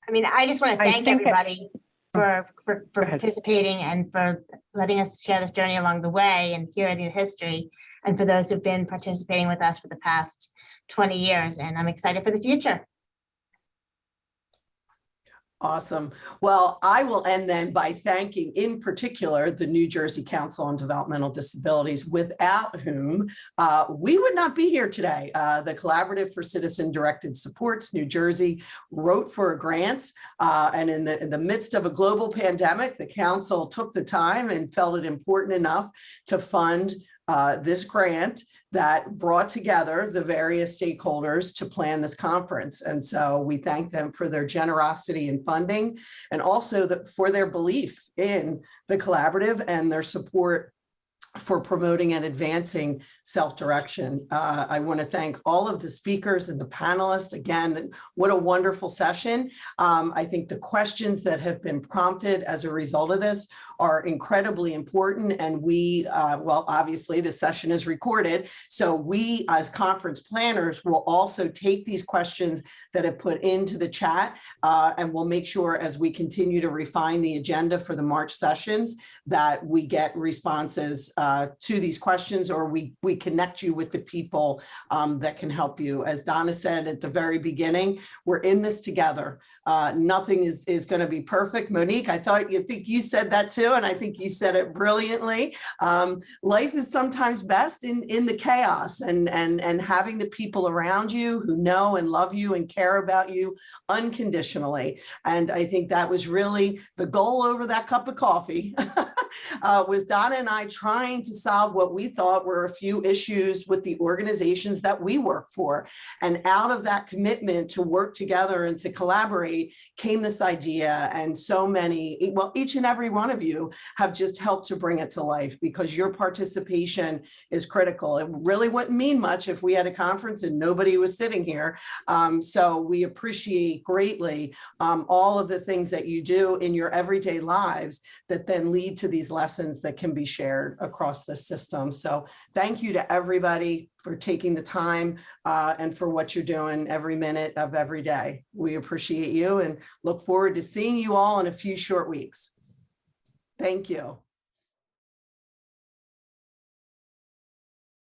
I mean, I just want to thank everybody for participating and for letting us share this journey along the way and hear the history, and for those who've been participating with us for the past 20 years. And I'm excited for the future. Awesome. Well, I will end then by thanking in particular the New Jersey Council on Developmental Disabilities, without whom we would not be here today. The Collaborative for Citizen Directed Supports New Jersey wrote for a grant, and in the midst of a global pandemic, the council took the time and felt it important enough to fund this grant that brought together the various stakeholders to plan this conference. And so we thank them for their generosity in funding, and also for their belief in the collaborative and their support for promoting and advancing self-direction. I want to thank all of the speakers and the panelists. Again, what a wonderful session. I think the questions that have been prompted as a result of this are incredibly important. And we, well, obviously the session is recorded. So we as conference planners will also take these questions that have put into the chat, and we'll make sure as we continue to refine the agenda for the March sessions that we get responses to these questions, or we connect you with the people that can help you. As Donna said at the very beginning, we're in this together. Nothing is going to be perfect. Monique, I think you said that too, and I think you said it brilliantly. Life is sometimes best in the chaos, and having the people around you who know and love you and care about you unconditionally. And I think that was really the goal over that cup of coffee. Was Donna and I trying to solve what we thought were a few issues with the organizations that we work for. And out of that commitment to work together and to collaborate came this idea. And so many, well, each and every one of you have just helped to bring it to life, because your participation is critical. It really wouldn't mean much if we had a conference and nobody was sitting here. So we appreciate greatly all of the things that you do in your everyday lives that then lead to these lessons that can be shared across the system. So thank you to everybody for taking the time and for what you're doing every minute of every day. We appreciate you and look forward to seeing you all in a few short weeks. Thank you.